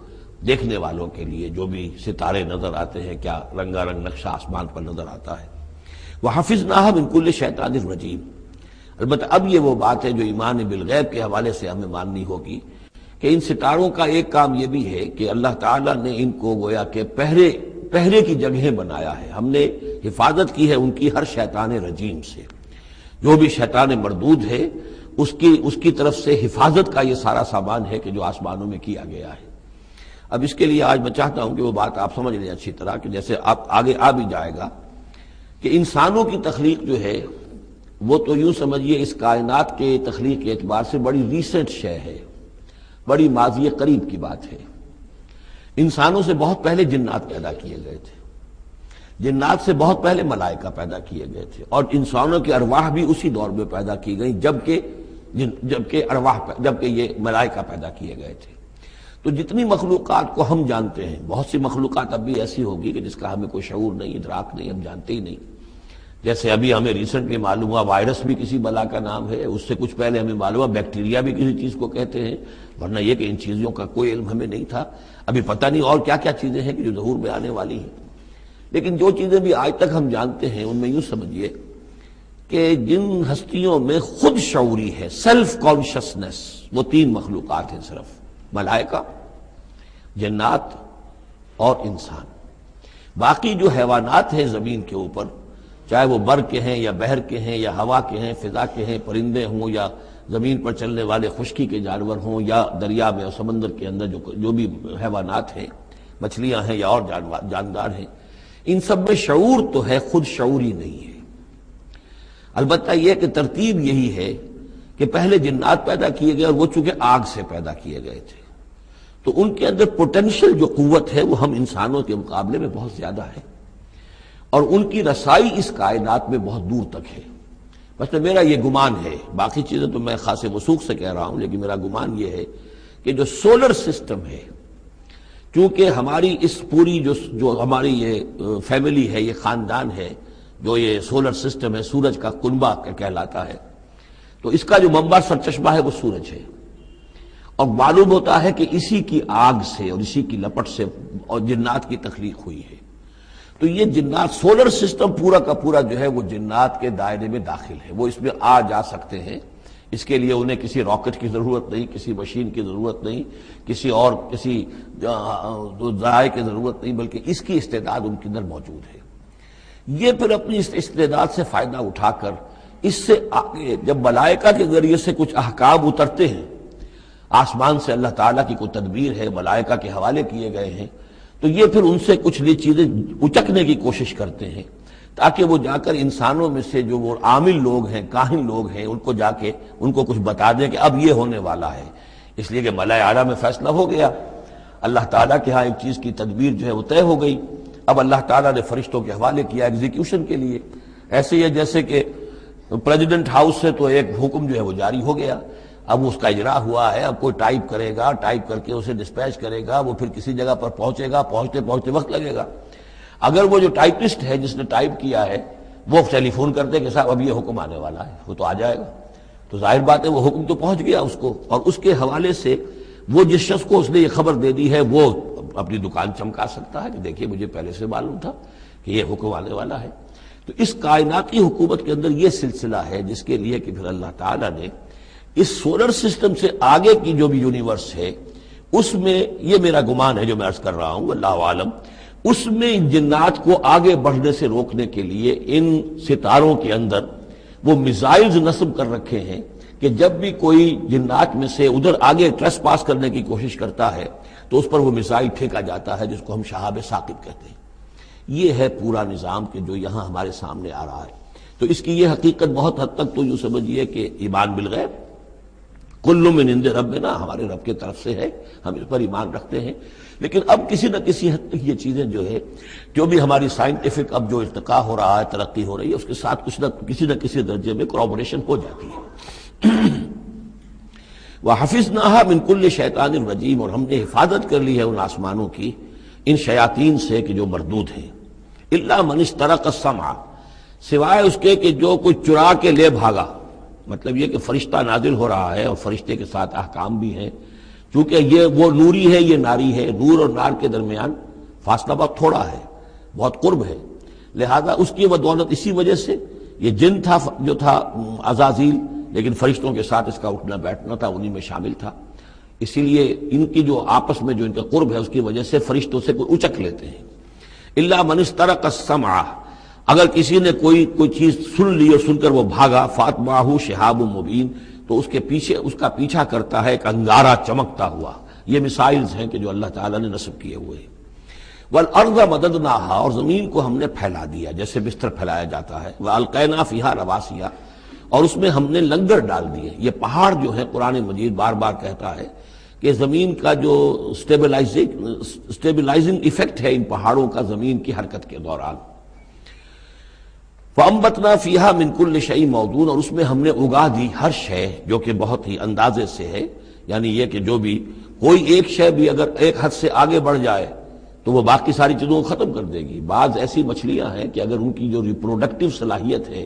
دیکھنے والوں کے لیے، جو بھی ستارے نظر آتے ہیں، کیا رنگا رنگ نقشہ آسمان پر نظر آتا ہے۔ وَحَفِظْنَاهَا مِن كُلِّ شَيْطَانٍ رَجِيمٍ۔ البتہ اب یہ وہ بات ہے جو ایمان بالغیب کے حوالے سے ہمیں ماننی ہوگی کہ ان ستاروں کا ایک کام یہ بھی ہے کہ اللہ تعالیٰ نے ان کو گویا کہ پہرے کی جگہیں بنایا ہے، ہم نے حفاظت کی ہے ان کی ہر شیطان رجیم سے، جو بھی شیطان مردود ہے اس کی طرف سے حفاظت کا یہ سارا سامان ہے کہ جو آسمانوں میں کیا گیا ہے۔ اب اس کے لیے آج میں چاہتا ہوں کہ وہ بات آپ سمجھ لیں اچھی طرح، کہ جیسے آپ آگے آ بھی جائے گا کہ انسانوں کی تخلیق جو ہے وہ تو یوں سمجھیے اس کائنات کے تخلیق کے اعتبار سے بڑی ریسنٹ شے ہے، بڑی ماضی قریب کی بات ہے۔ انسانوں سے بہت پہلے جنات پیدا کیے گئے تھے، جنات سے بہت پہلے ملائکہ پیدا کیے گئے تھے، اور انسانوں کی ارواح بھی اسی دور میں پیدا کی گئیں جبکہ یہ ملائکہ پیدا کیے گئے تھے۔ تو جتنی مخلوقات کو ہم جانتے ہیں، بہت سی مخلوقات اب بھی ایسی ہوگی کہ جس کا ہمیں کوئی شعور نہیں، ادراک نہیں، ہم جانتے ہی نہیں۔ جیسے ابھی ہمیں ریسنٹلی معلوم ہوا وائرس بھی کسی بلا کا نام ہے، اس سے کچھ پہلے ہمیں معلوم ہوا بیکٹیریا بھی کسی چیز کو کہتے ہیں، ورنہ یہ کہ ان چیزوں کا کوئی علم ہمیں نہیں تھا۔ ابھی پتہ نہیں اور کیا کیا چیزیں ہیں کہ جو ظہور میں آنے والی ہیں، لیکن جو چیزیں بھی آج تک ہم جانتے ہیں ان میں یوں سمجھیے کہ جن ہستیوں میں خود شعوری ہے، سیلف کانشسنس، وہ تین مخلوقات ہیں صرف، ملائکہ، جنات اور انسان۔ باقی جو حیوانات ہیں زمین کے اوپر، چاہے وہ بر کے ہیں یا بحر کے ہیں یا ہوا کے ہیں، فضا کے ہیں، پرندے ہوں یا زمین پر چلنے والے خشکی کے جانور ہوں یا دریا میں اور سمندر کے اندر جو بھی حیوانات ہیں، مچھلیاں ہیں یا اور جاندار ہیں، ان سب میں شعور تو ہے، خود شعوری نہیں ہے۔ البتہ یہ کہ ترتیب یہی ہے کہ پہلے جنات پیدا کیے گئے اور وہ چونکہ آگ سے پیدا کیے گئے تھے، تو ان کے اندر پوٹینشل جو قوت ہے وہ ہم انسانوں کے مقابلے میں بہت زیادہ ہے، اور ان کی رسائی اس کائنات میں بہت دور تک ہے۔ بس میرا یہ گمان ہے، باقی چیزیں تو میں خاص وثوق سے کہہ رہا ہوں، لیکن میرا گمان یہ ہے کہ جو سولر سسٹم ہے، چونکہ ہماری اس پوری جو ہماری یہ فیملی ہے، یہ خاندان ہے، جو یہ سولر سسٹم ہے، سورج کا کنبہ کہلاتا ہے، تو اس کا جو منبع سرچشمہ ہے وہ سورج ہے، اور معلوم ہوتا ہے کہ اسی کی آگ سے اور اسی کی لپٹ سے اور جنات کی تخلیق ہوئی ہے۔ تو یہ جنات، سولر سسٹم پورا کا پورا جو ہے وہ جنات کے دائرے میں داخل ہے، وہ اس میں آ جا سکتے ہیں۔ اس کے لیے انہیں کسی راکٹ کی ضرورت نہیں، کسی مشین کی ضرورت نہیں، کسی ذرائع کی ضرورت نہیں، بلکہ اس کی استعداد ان کے اندر موجود ہے۔ یہ پھر اپنی اس استعداد سے فائدہ اٹھا کر اس سے آگے جب ملائکہ کے ذریعے سے کچھ احکام اترتے ہیں، آسمان سے اللہ تعالیٰ کی کوئی تدبیر ہے، ملائکہ کے حوالے کیے گئے ہیں، تو یہ پھر ان سے کچھ چیزیں اچکنے کی کوشش کرتے ہیں، تاکہ وہ جا کر انسانوں میں سے جو وہ عامل لوگ ہیں، کاہن لوگ ہیں، ان کو جا کے ان کو کچھ بتا دیں کہ اب یہ ہونے والا ہے۔ اس لیے کہ ملائے اعلیٰ میں فیصلہ ہو گیا، اللہ تعالیٰ کے ہاں ایک چیز کی تدبیر جو ہے وہ طے ہو گئی، اب اللہ تعالیٰ نے فرشتوں کے حوالے کیا ایگزیکیوشن کے لیے۔ ایسے ہی ہے جیسے کہ پریزیڈنٹ ہاؤس سے تو ایک حکم جو ہے وہ جاری ہو گیا، اب اس کا اجرا ہوا ہے، اب کوئی ٹائپ کرے گا، ٹائپ کر کے اسے ڈسپیچ کرے گا، وہ پھر کسی جگہ پر پہنچے گا، پہنچتے وقت لگے گا۔ اگر وہ جو ٹائپسٹ ہے جس نے ٹائپ کیا ہے وہ ٹیلی فون کرتے کہ صاحب اب یہ حکم آنے والا ہے، وہ تو آ جائے گا، تو ظاہر بات ہے وہ حکم تو پہنچ گیا اس کو، اور اس کے حوالے سے وہ جس شخص کو اس نے یہ خبر دے دی ہے وہ اپنی دکان چمکا سکتا ہے کہ دیکھیے مجھے پہلے سے معلوم تھا کہ یہ حکم آنے والا ہے۔ تو اس کائناتی حکومت کے اندر یہ سلسلہ ہے جس کے لیے کہ پھر اللہ تعالیٰ نے اس سولر سسٹم سے آگے کی جو بھی یونیورس ہے اس میں، یہ میرا گمان ہے جو میں عرض کر رہا ہوں، اللہ عالم، اس میں جنات کو آگے بڑھنے سے روکنے کے لیے ان ستاروں کے اندر وہ میزائلز نصب کر رکھے ہیں کہ جب بھی کوئی جنات میں سے ادھر آگے ٹریس پاس کرنے کی کوشش کرتا ہے تو اس پر وہ میزائل پھینکا جاتا ہے، جس کو ہم شہاب ثاقب کہتے ہیں۔ یہ ہے پورا نظام کہ جو یہاں ہمارے سامنے آ رہا ہے۔ تو اس کی یہ حقیقت بہت حد تک تو یوں سمجھیے کہ ایمان بالغیب، کل من عند ربنا، ہمارے رب کے طرف سے ہے، ہم اس پر ایمان رکھتے ہیں، لیکن اب کسی نہ کسی حد تک یہ چیزیں جو ہے، جو بھی ہماری سائنٹیفک اب جو ارتقاء ہو رہا ہے، ترقی ہو رہی ہے، اس کے ساتھ کچھ نہ کسی درجے میں کورابوریشن ہو جاتی ہے۔ وَحَفِظْنَاهَا مِن كُلِّ شَيْطَانٍ رَجِيمٍ، اور ہم نے حفاظت کر لی ہے ان آسمانوں کی ان شیاطین سے کہ جو مردود ہیں، إِلَّا مَنِ اسْتَرَقَ السَّمْعَ، سوائے اس کے کہ جو کوئی چرا کے لے بھاگا، مطلب یہ کہ فرشتہ نازل ہو رہا ہے اور فرشتے کے ساتھ احکام بھی ہیں، چونکہ یہ وہ نوری ہے، یہ ناری ہے، نور اور نار کے درمیان فاصلہ بہت تھوڑا ہے، بہت قرب ہے، لہذا اس کی بدولت اسی وجہ سے یہ جن تھا جو تھا عزازیل، لیکن فرشتوں کے ساتھ اس کا اٹھنا بیٹھنا تھا، انہی میں شامل تھا، اسی لیے ان کی جو آپس میں جو ان کا قرب ہے اس کی وجہ سے فرشتوں سے کوئی اچک لیتے ہیں۔ الا من استرق السمع، اگر کسی نے کوئی چیز سن لی اور سن کر وہ بھاگا، فاتبعہ شہاب مبین، تو اس کے پیچھے اس کا پیچھا کرتا ہے ایک انگارہ چمکتا ہوا۔ یہ مثائلز ہیں کہ جو اللہ تعالیٰ نے نصب کیے ہوئے ہیں۔ والارض مددناہا، اور زمین کو ہم نے پھیلا دیا جیسے بستر پھیلایا جاتا ہے، والقینا فیہا رواسیا، اور اس میں ہم نے لنگر ڈال دیے۔ یہ پہاڑ جو ہے قرآن مجید بار بار کہتا ہے کہ زمین کا جو سٹیبلائزنگ ایفیکٹ ہے ان پہاڑوں کا زمین کی حرکت کے دوران۔ فَأَنبَتْنَا فِيهَا مِن كُلِّ شَيْءٍ مَوْزُونٍ، اور اس میں ہم نے اگا دی ہر شے جو کہ بہت ہی اندازے سے ہے، یعنی یہ کہ جو بھی کوئی ایک شے بھی اگر ایک حد سے آگے بڑھ جائے تو وہ باقی ساری چیزوں کو ختم کر دے گی۔ بعض ایسی مچھلیاں ہیں کہ اگر ان کی جو ریپروڈکٹیو صلاحیت ہے،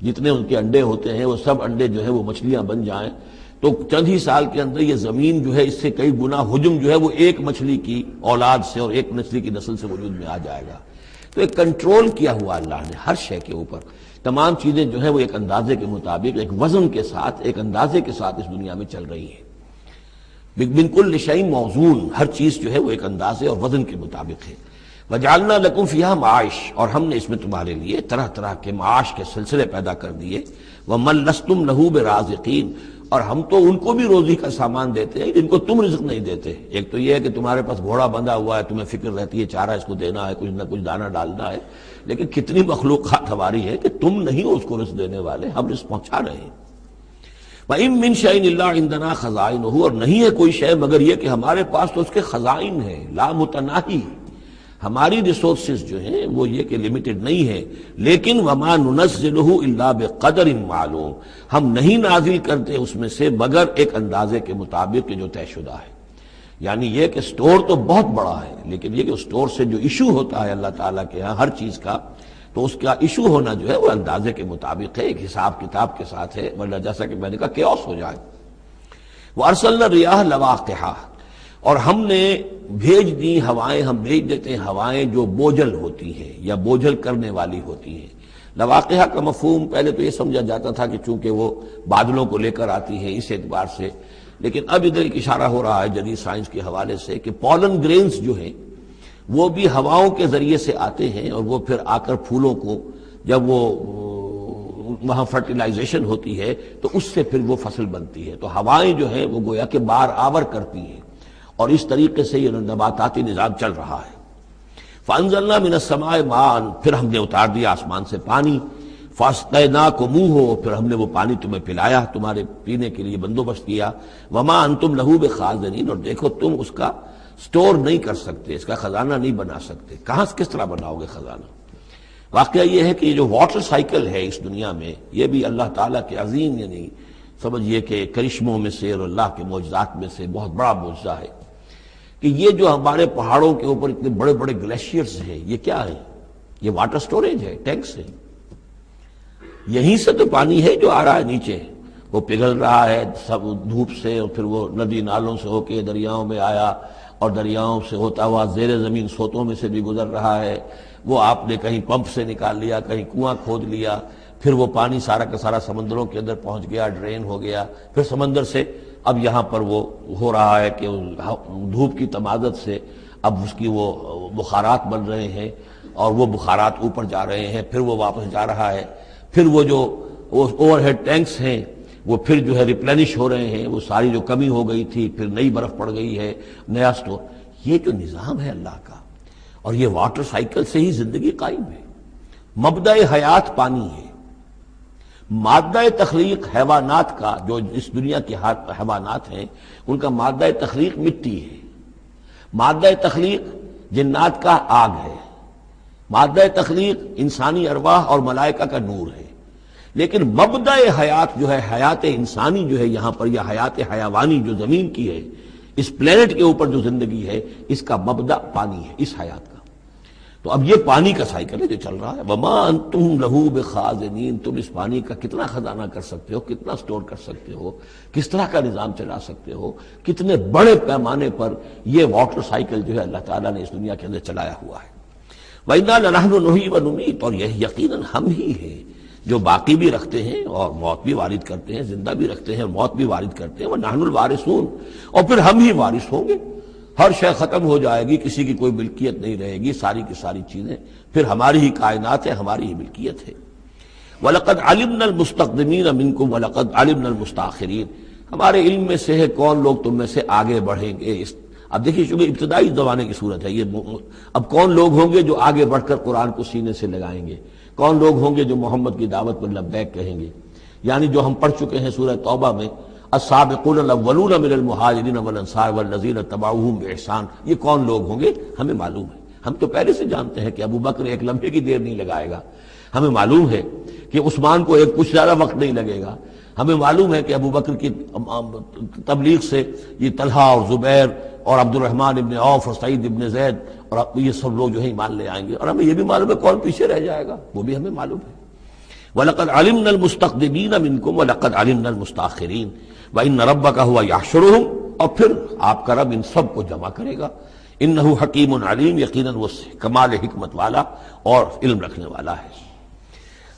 جتنے ان کے انڈے ہوتے ہیں وہ سب انڈے جو ہے وہ مچھلیاں بن جائیں تو چند ہی سال کے اندر یہ زمین جو ہے اس سے کئی گنا حجم جو ہے وہ ایک مچھلی کی اولاد سے اور ایک مچھلی کی نسل سے وجود میں آ جائے گا۔ تو ایک کنٹرول کیا ہوا اللہ نے ہر شے کے اوپر، تمام چیزیں جو ہیں وہ ایک اندازے کے مطابق، ایک وزن کے ساتھ، ایک اندازے کے ساتھ اس دنیا میں چل رہی ہیں۔ من کل شیء موزون، ہر چیز جو ہے وہ ایک اندازے اور وزن کے مطابق ہے۔ وجعلنا لکم فیہا معاش، اور ہم نے اس میں تمہارے لیے طرح طرح کے معاش کے سلسلے پیدا کر دیے۔ ومن لستم لہ برازقین، اور ہم تو ان کو بھی روزی کا سامان دیتے ہیں جن کو تم رزق نہیں دیتے۔ ایک تو یہ ہے کہ تمہارے پاس گھوڑا بندھا ہوا ہے، تمہیں فکر رہتی ہے چارہ اس کو دینا ہے، کچھ نہ کچھ دانہ ڈالنا ہے، لیکن کتنی مخلوقات ہماری ہے کہ تم نہیں ہو اس کو رزق دینے والے، ہم رزق پہنچا رہے ہیں۔ وَإِن مِّن شَيْءٍ إِلَّا عِندَنَا خَزَائِنُهُ، اور نہیں ہے کوئی شے مگر یہ کہ ہمارے پاس تو اس کے خزائن ہیں، لا متناہی، ہماری ریسورسز جو ہیں وہ یہ کہ لمیٹڈ نہیں ہے، لیکن وما ننزلہ الا بقدر معلوم، ہم نہیں نازل کرتے اس میں سے مگر ایک اندازے کے مطابق کہ جو طے شدہ ہے۔ یعنی یہ کہ سٹور تو بہت بڑا ہے، لیکن یہ کہ سٹور سے جو ایشو ہوتا ہے اللہ تعالیٰ کے ہاں ہر چیز کا، تو اس کا ایشو ہونا جو ہے وہ اندازے کے مطابق ہے، ایک حساب کتاب کے ساتھ ہے، ورنہ جیسا کہ میں نے کہا کیوس ہو جائے۔ وارسلنا الرياح لواقح، اور ہم نے بھیج دی ہوائیں، ہم بھیج دیتے ہیں ہوائیں جو بوجھل ہوتی ہیں یا بوجھل کرنے والی ہوتی ہیں۔ لواقح کا مفہوم پہلے تو یہ سمجھا جاتا تھا کہ چونکہ وہ بادلوں کو لے کر آتی ہیں اس اعتبار سے، لیکن اب ادھر ایک اشارہ ہو رہا ہے جدید سائنس کے حوالے سے کہ پولن گرینز جو ہیں وہ بھی ہواؤں کے ذریعے سے آتے ہیں، اور وہ پھر آ کر پھولوں کو جب وہ وہاں فرٹیلائزیشن ہوتی ہے تو اس سے پھر وہ فصل بنتی ہے۔ تو ہوائیں جو ہیں وہ گویا کہ بار آور کرتی ہیں، اور اس طریقے سے یہ نباتاتی نظام چل رہا ہے۔ فَأَنزَلْنَا مِنَ السَّمَاءِ مَاءً، پھر ہم نے اتار دیا آسمان سے پانی، فَاسْقَيْنَاكُمُوهُ، پھر ہم نے وہ پانی تمہیں پلایا، تمہارے پینے کے لیے بندوبست کیا۔ وَمَا أَنْتُمْ لَهُ بِخَازِنِينَ، اور دیکھو تم اس کا سٹور نہیں کر سکتے، اس کا خزانہ نہیں بنا سکتے۔ کہاں کس طرح بناؤ گے خزانہ؟ واقعہ یہ ہے کہ یہ جو واٹر سائیکل ہے اس دنیا میں، یہ بھی اللہ تعالیٰ کے عظیم، یعنی سمجھئے کہ کرشموں میں سے اور اللہ کے معجزات میں سے بہت بڑا معجزہ ہے کہ یہ جو ہمارے پہاڑوں کے اوپر اتنے بڑے بڑے گلیشیئرز ہیں، یہ کیا ہے؟ یہ واٹر سٹوریج ہے، ٹینکس ہے۔ یہیں سے تو پانی ہے جو آ رہا ہے نیچے، وہ پگھل رہا ہے سب دھوپ سے، اور پھر وہ ندی نالوں سے ہو کے دریاؤں میں آیا، اور دریاؤں سے ہوتا ہوا زیر زمین سوتوں میں سے بھی گزر رہا ہے۔ وہ آپ نے کہیں پمپ سے نکال لیا، کہیں کنواں کھود لیا، پھر وہ پانی سارا کا سارا سمندروں کے اندر پہنچ گیا، ڈرین ہو گیا، پھر سمندر سے اب یہاں پر وہ ہو رہا ہے کہ دھوپ کی تمازت سے اب اس کی وہ بخارات بن رہے ہیں، اور وہ بخارات اوپر جا رہے ہیں، پھر وہ واپس جا رہا ہے، پھر وہ جو اوور ہیڈ ٹینکس ہیں وہ پھر جو ہے ریپلینش ہو رہے ہیں، وہ ساری جو کمی ہو گئی تھی پھر نئی برف پڑ گئی ہے، نیا سٹور۔ یہ جو نظام ہے اللہ کا، اور یہ واٹر سائیکل سے ہی زندگی قائم ہے۔ مبدأ حیات پانی ہے، مادہ تخلیق حیوانات کا، جو اس دنیا کے حیوانات ہیں ان کا مادہ تخلیق مٹی ہے، مادہ تخلیق جنات کا آگ ہے، مادہ تخلیق انسانی ارواح اور ملائکہ کا نور ہے، لیکن مبدأ حیات جو ہے، حیات انسانی جو ہے یہاں پر، یا حیات حیوانی جو زمین کی ہے، اس پلینٹ کے اوپر جو زندگی ہے، اس کا مبدأ پانی ہے، اس حیات کا۔ تو اب یہ پانی کا سائیکل ہے جو چل رہا ہے. وما انتم لہو بخازنین، تم اس پانی کا کتنا خزانہ کر سکتے ہو، کتنا سٹور کر سکتے ہو، کس طرح کا نظام چلا سکتے ہو، کتنے بڑے پیمانے پر یہ واٹر سائیکل جو ہے اللہ تعالیٰ نے اس دنیا کے اندر چلایا ہوا ہے. وَإِنَّا لَنَحْنُ نُحْيِي وَنُمِيتُ، اور یہ یقیناً ہم ہی ہیں جو باقی بھی رکھتے ہیں اور موت بھی وارد کرتے ہیں، زندہ بھی رکھتے ہیں اور موت بھی وارد کرتے ہیں. وَنَحْنُ الْوَارِثُونَ، اور پھر ہم ہی وارث ہوں گے. ہر شے ختم ہو جائے گی، کسی کی کوئی ملکیت نہیں رہے گی، ساری کی ساری چیزیں پھر ہماری ہی کائنات ہے، ہماری ہی ملکیت ہے. وَلَقَدْ عَلِمْنَا الْمُسْتَقْدِمِينَ مِنْكُمْ وَلَقَدْ عَلِمْنَا الْمُسْتَأْخِرِينَ، ہمارے علم میں سے ہے کون لوگ تم میں سے آگے بڑھیں گے. اب دیکھیے چونکہ ابتدائی زمانے کی صورت ہے یہ، اب کون لوگ ہوں گے جو آگے بڑھ کر قرآن کو سینے سے لگائیں گے، کون لوگ ہوں گے جو محمد کی دعوت پر لبیک کہیں گے. یعنی جو ہم پڑھ چکے ہیں سورہ توبہ میں، السابقون الاولون من المہاجرین والانصار والذین اتبعوہم باحسان، یہ کون لوگ ہوں گے ہمیں معلوم ہے. ہم تو پہلے سے جانتے ہیں کہ ابو بکر ایک لمحے کی دیر نہیں لگائے گا، ہمیں معلوم ہے کہ عثمان کو ایک کچھ زیادہ وقت نہیں لگے گا، ہمیں معلوم ہے کہ ابو بکر کی تبلیغ سے یہ طلحہ اور زبیر اور عبد الرحمن ابن عوف اور سعید ابن زید اور یہ سب لوگ جو ہے ایمان لے آئیں گے، اور ہمیں یہ بھی معلوم ہے کون پیچھے رہ جائے گا، وہ بھی ہمیں معلوم ہے. وَلَقَدْ عَلِمْنَا الْمُسْتَقْدِمِينَ مِنْكُمْ وَلَقَدْ عَلِمْنَا الْمُسْتَأْخِرِينَ وَإِنَّ رَبَّكَ هُوَ يَحْشُرُهُمْ، اور پھر آپ کا رب ان سب کو جمع کرے گا. انہ حکیم علیم، یقیناً وہ کمال حکمت والا اور علم رکھنے والا ہے.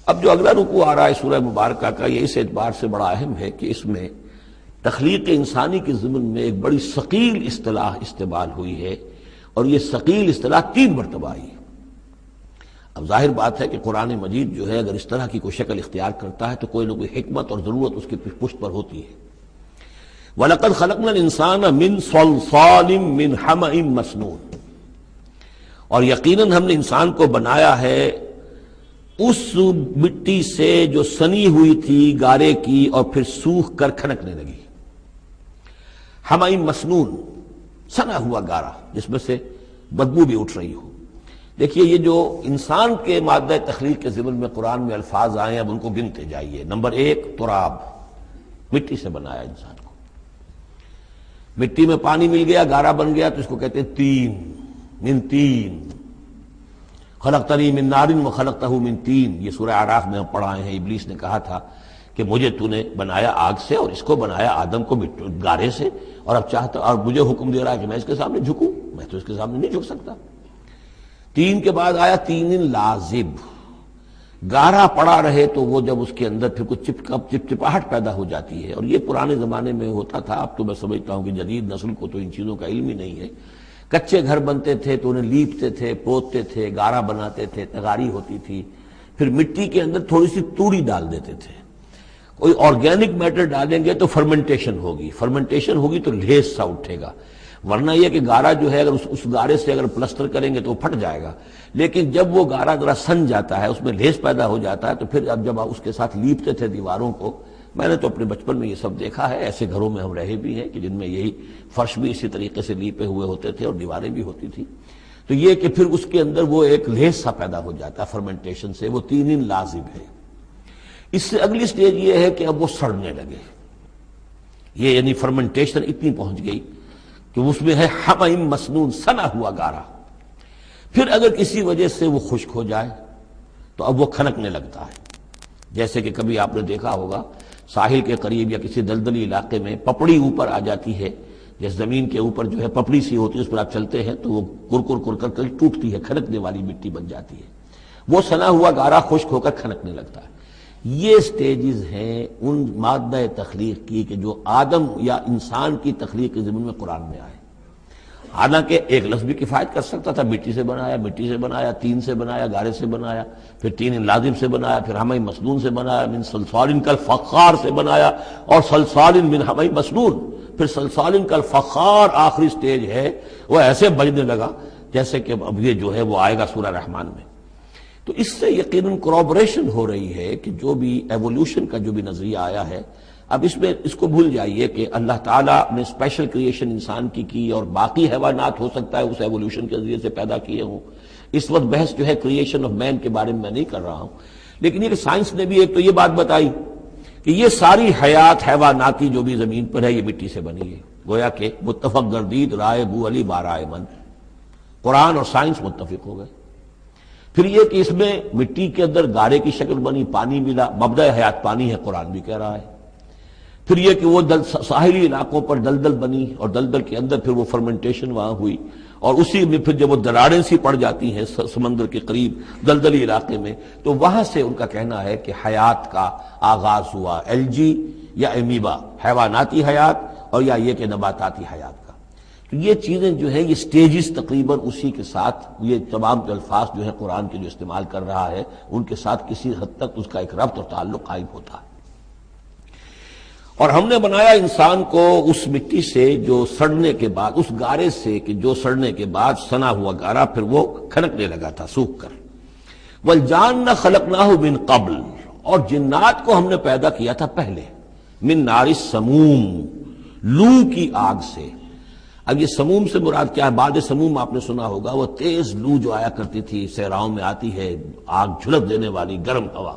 اب جو اگلا رکوع آ رہا ہے سورہ مبارکہ کا، یہ اس اعتبار سے بڑا اہم ہے کہ اس میں تخلیق انسانی کے ضمن میں ایک بڑی ثقیل اصطلاح استعمال ہوئی ہے، اور یہ ثقیل اصطلاح 3 مرتبہ آئی ہے. اب ظاہر بات ہے کہ قرآن مجید جو ہے اگر اس طرح کی کوئی شکل اختیار کرتا ہے تو کوئی نہ کوئی حکمت اور ضرورت اس کی پشت پر ہوتی ہے. وَلَقَدْ خَلَقْنَا الْإِنسَانَ مِنْ صَلْصَالٍ مِّنْ حَمَإٍ مَّسْنُونٍ، اور یقیناً ہم نے انسان کو بنایا ہے اس مٹی سے جو سنی ہوئی تھی گارے کی اور پھر سوکھ کر کھنکنے لگی. حَمَإٍ مَّسْنُون، سنا ہوا گارا جس میں سے بدبو بھی اٹھ رہی ہو. دیکھیے یہ جو انسان کے مادہ تخلیق کے ضمن میں قرآن میں الفاظ آئے ہیں اب ان کو گنتے جائیے. نمبر 1 تراب، مٹی سے بنایا انسان کو. مٹی میں پانی مل گیا، گارا بن گیا، تو اس کو کہتے ہیں تین، من تین. خلقتنی من نار وخلقتہ من تین، یہ سورہ اعراف میں ہم پڑھائے ہیں. ابلیس نے کہا تھا کہ مجھے تو نے بنایا آگ سے اور اس کو بنایا آدم کو گارے سے، اور اب چاہتا اور مجھے حکم دے رہا ہے کہ میں اس کے سامنے جھکوں، میں تو اس کے سامنے نہیں جھک سکتا. تین کے بعد آیا تین لازب، گارا پڑا رہے تو وہ جب اس کے اندر پھر کچھ چپچپاہٹ پیدا ہو جاتی ہے، اور یہ پرانے زمانے میں ہوتا تھا. اب تو میں سمجھتا ہوں کہ جدید نسل کو تو ان چیزوں کا علم ہی نہیں ہے. کچے گھر بنتے تھے تو انہیں لیپتے تھے، پوتتے تھے، گارا بناتے تھے، تغاری ہوتی تھی، پھر مٹی کے اندر تھوڑی سی توڑی ڈال دیتے تھے. کوئی آرگینک میٹر ڈالیں گے تو فرمنٹیشن ہوگی، فرمنٹیشن ہوگی تو لیس سا اٹھے گا. ورنہ یہ کہ گارا جو ہے اگر اس گارے سے اگر پلسٹر کریں گے تو وہ پھٹ جائے گا. لیکن جب وہ گارا ذرا سن جاتا ہے، اس میں لیس پیدا ہو جاتا ہے، تو پھر اب جب اس کے ساتھ لیپتے تھے دیواروں کو، میں نے تو اپنے بچپن میں یہ سب دیکھا ہے، ایسے گھروں میں ہم رہے بھی ہیں کہ جن میں یہی فرش بھی اسی طریقے سے لیپے ہوئے ہوتے تھے اور دیواریں بھی ہوتی تھی. تو یہ کہ پھر اس کے اندر وہ ایک لیس سا پیدا ہو جاتا ہے فرمنٹیشن سے، وہ تین لازم ہے. اس سے اگلی سٹیج یہ ہے کہ اب وہ سڑنے لگے. یہ یعنی فرمنٹیشن اتنی پہنچ گئی کہ اس میں ہے حَمَإٍ مَّسْنُون، سنا ہوا گارا. پھر اگر کسی وجہ سے وہ خشک ہو جائے تو اب وہ کھنکنے لگتا ہے. جیسے کہ کبھی آپ نے دیکھا ہوگا ساحل کے قریب یا کسی دلدلی علاقے میں پپڑی اوپر آ جاتی ہے، جیسے زمین کے اوپر جو ہے پپڑی سی ہوتی ہے، اس پر آپ چلتے ہیں تو وہ کر کر ٹوٹتی ہے، کھنکنے والی مٹی بن جاتی ہے. وہ سنا ہوا گارا خشک ہو کر کھنکنے لگتا ہے. یہ سٹیجز ہیں ان مادہ تخلیق کی کہ جو آدم یا انسان کی تخلیق کے ضمن میں قرآن میں آئے. حالانکہ ایک لفظ بھی کفایت کر سکتا تھا، مٹی سے بنایا، تین سے بنایا، گارے سے بنایا، پھر تین لازم سے بنایا، پھر حَمَإٍ مَّسْنُون سے بنایا، من صلصال کالفخار سے بنایا، اور صلصال من حَمَإٍ مَّسْنُون، پھر صلصال کالفخار آخری سٹیج ہے. وہ ایسے بجنے لگا جیسے کہ اب یہ جو ہے وہ آئے گا سورہ رحمان میں. تو اس سے یقیناً کورابریشن ہو رہی ہے کہ جو بھی ایوولوشن کا جو بھی نظریہ آیا ہے، اب اس میں اس کو بھول جائیے کہ اللہ تعالیٰ نے اسپیشل کریشن انسان کی اور باقی حیوانات ہو سکتا ہے اس ایوولوشن کے ذریعے سے پیدا کیے ہوں. اس وقت بحث جو ہے کریشن آف مین کے بارے میں نہیں کر رہا ہوں، لیکن یہ کہ سائنس نے بھی ایک تو یہ بات بتائی کہ یہ ساری حیات حیواناتی جو بھی زمین پر ہے یہ مٹی سے بنی ہے. گویا کہ متفق گردید رائے بو علی بارائے من، قرآن اور سائنس متفق ہو گئے. پھر یہ کہ اس میں مٹی کے اندر گارے کی شکل بنی، پانی ملا، مبدأ حیات پانی ہے، قرآن بھی کہہ رہا ہے۔ پھر یہ کہ وہ ساحلی علاقوں پر دلدل بنی، اور دلدل کے اندر پھر وہ فرمنٹیشن وہاں ہوئی، اور اسی میں پھر جب وہ دراڑیں سی پڑ جاتی ہیں سمندر کے قریب دلدلی علاقے میں، تو وہاں سے ان کا کہنا ہے کہ حیات کا آغاز ہوا، الجی یا امیبا، حیواناتی حیات، اور یا یہ کہ نباتاتی حیات کا۔ تو یہ چیزیں جو ہیں، یہ سٹیجز تقریباً اسی کے ساتھ، یہ تمام الفاظ جو ہیں قرآن کے جو استعمال کر رہا ہے ان کے ساتھ کسی حد تک اس کا ایک ربط اور تعلق قائم ہوتا ہے۔ اور ہم نے بنایا انسان کو اس مٹی سے جو سڑنے کے بعد، اس گارے سے کہ جو سڑنے کے بعد سنا ہوا گارا پھر وہ کھنکنے لگا تھا سوکھ کر۔ والجان خلقناہ من قبل، اور جنات کو ہم نے پیدا کیا تھا پہلے، من نار السموم، لو کی آگ سے۔ اب یہ سموم سے مراد کیا ہے؟ بعد سموم آپ نے سنا ہوگا، وہ تیز لو جو آیا کرتی تھی، صحراؤں میں آتی ہے، آگ جھلک دینے والی گرم ہوا۔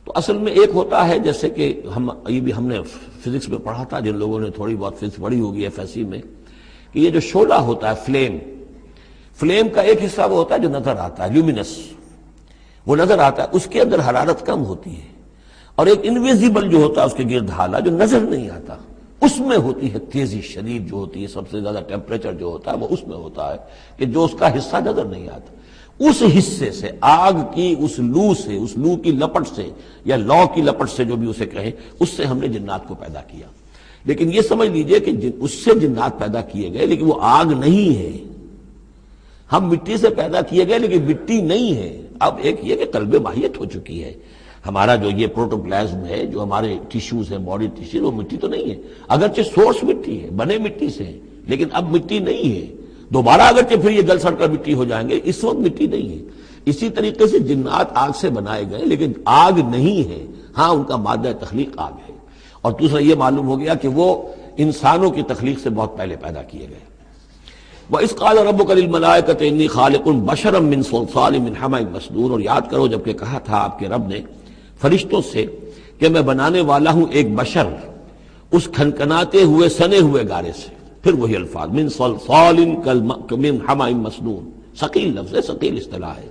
تو اصل میں ایک ہوتا ہے، جیسے کہ ہم نے فزکس میں پڑھا تھا، جن لوگوں نے تھوڑی بہت فزکس پڑھی ہوگی ایف ایس سی میں، کہ یہ جو شعلہ ہوتا ہے، فلیم کا ایک حصہ وہ ہوتا ہے جو نظر آتا ہے، لیومینس، وہ نظر آتا ہے، اس کے اندر حرارت کم ہوتی ہے، اور ایک انویزیبل جو ہوتا ہے اس کے گرد حالہ جو نظر نہیں آتا، اس میں ہوتی ہے تیزی شدید جو ہوتی ہے، سب سے زیادہ ٹیمپریچر جو ہوتا ہے وہ اس میں ہوتا ہے کہ جو اس کا حصہ نظر نہیں آتا۔ اس حصے سے، آگ کی اس لو سے، اس لو کی لپٹ سے یا لو کی لپٹ سے جو بھی اسے کہیں، اس سے ہم نے جنات کو پیدا کیا۔ لیکن یہ سمجھ لیجئے کہ اس سے جنات پیدا کیے گئے، لیکن وہ آگ نہیں ہے۔ ہم مٹی سے پیدا کیے گئے لیکن مٹی نہیں ہے۔ اب ایک یہ کہ قلب ماہیت ہو چکی ہے، ہمارا جو یہ پروٹوپلازم ہے، جو ہمارے ٹیشوز ہیں، باڈی ٹیشوز، وہ مٹی تو نہیں ہے، اگرچہ سورس مٹی ہے، بنے مٹی سے ہیں، لیکن اب مٹی نہیں ہے۔ دوبارہ اگرچہ پھر یہ گل سڑ کر مٹی ہو جائیں گے، اس وقت مٹی نہیں ہے۔ اسی طریقے سے جنات آگ سے بنائے گئے لیکن آگ نہیں ہے، ہاں ان کا مادہ تخلیق آگ ہے۔ اور دوسرا یہ معلوم ہو گیا کہ وہ انسانوں کی تخلیق سے بہت پہلے پیدا کیے گئے۔ وَإِذْ قَالَ رَبُّكَ لِلْمَلَائِكَةِ إِنِّي خَالِقٌ بَشَرًا مِّن صَلْصَالٍ مِّنْ حَمَإٍ مَّسْنُونٍ، اور یاد کرو جب کہ کہا تھا آپ کے رب نے فرشتوں سے کہ میں بنانے والا ہوں ایک بشر اس کھنکھناتے ہوئے سنے ہوئے گارے سے۔ پھر وہی الفاظ، من صلصال من حمأ مسنون، ثقیل لفظ ہے، ثقیل اصطلاح ہے۔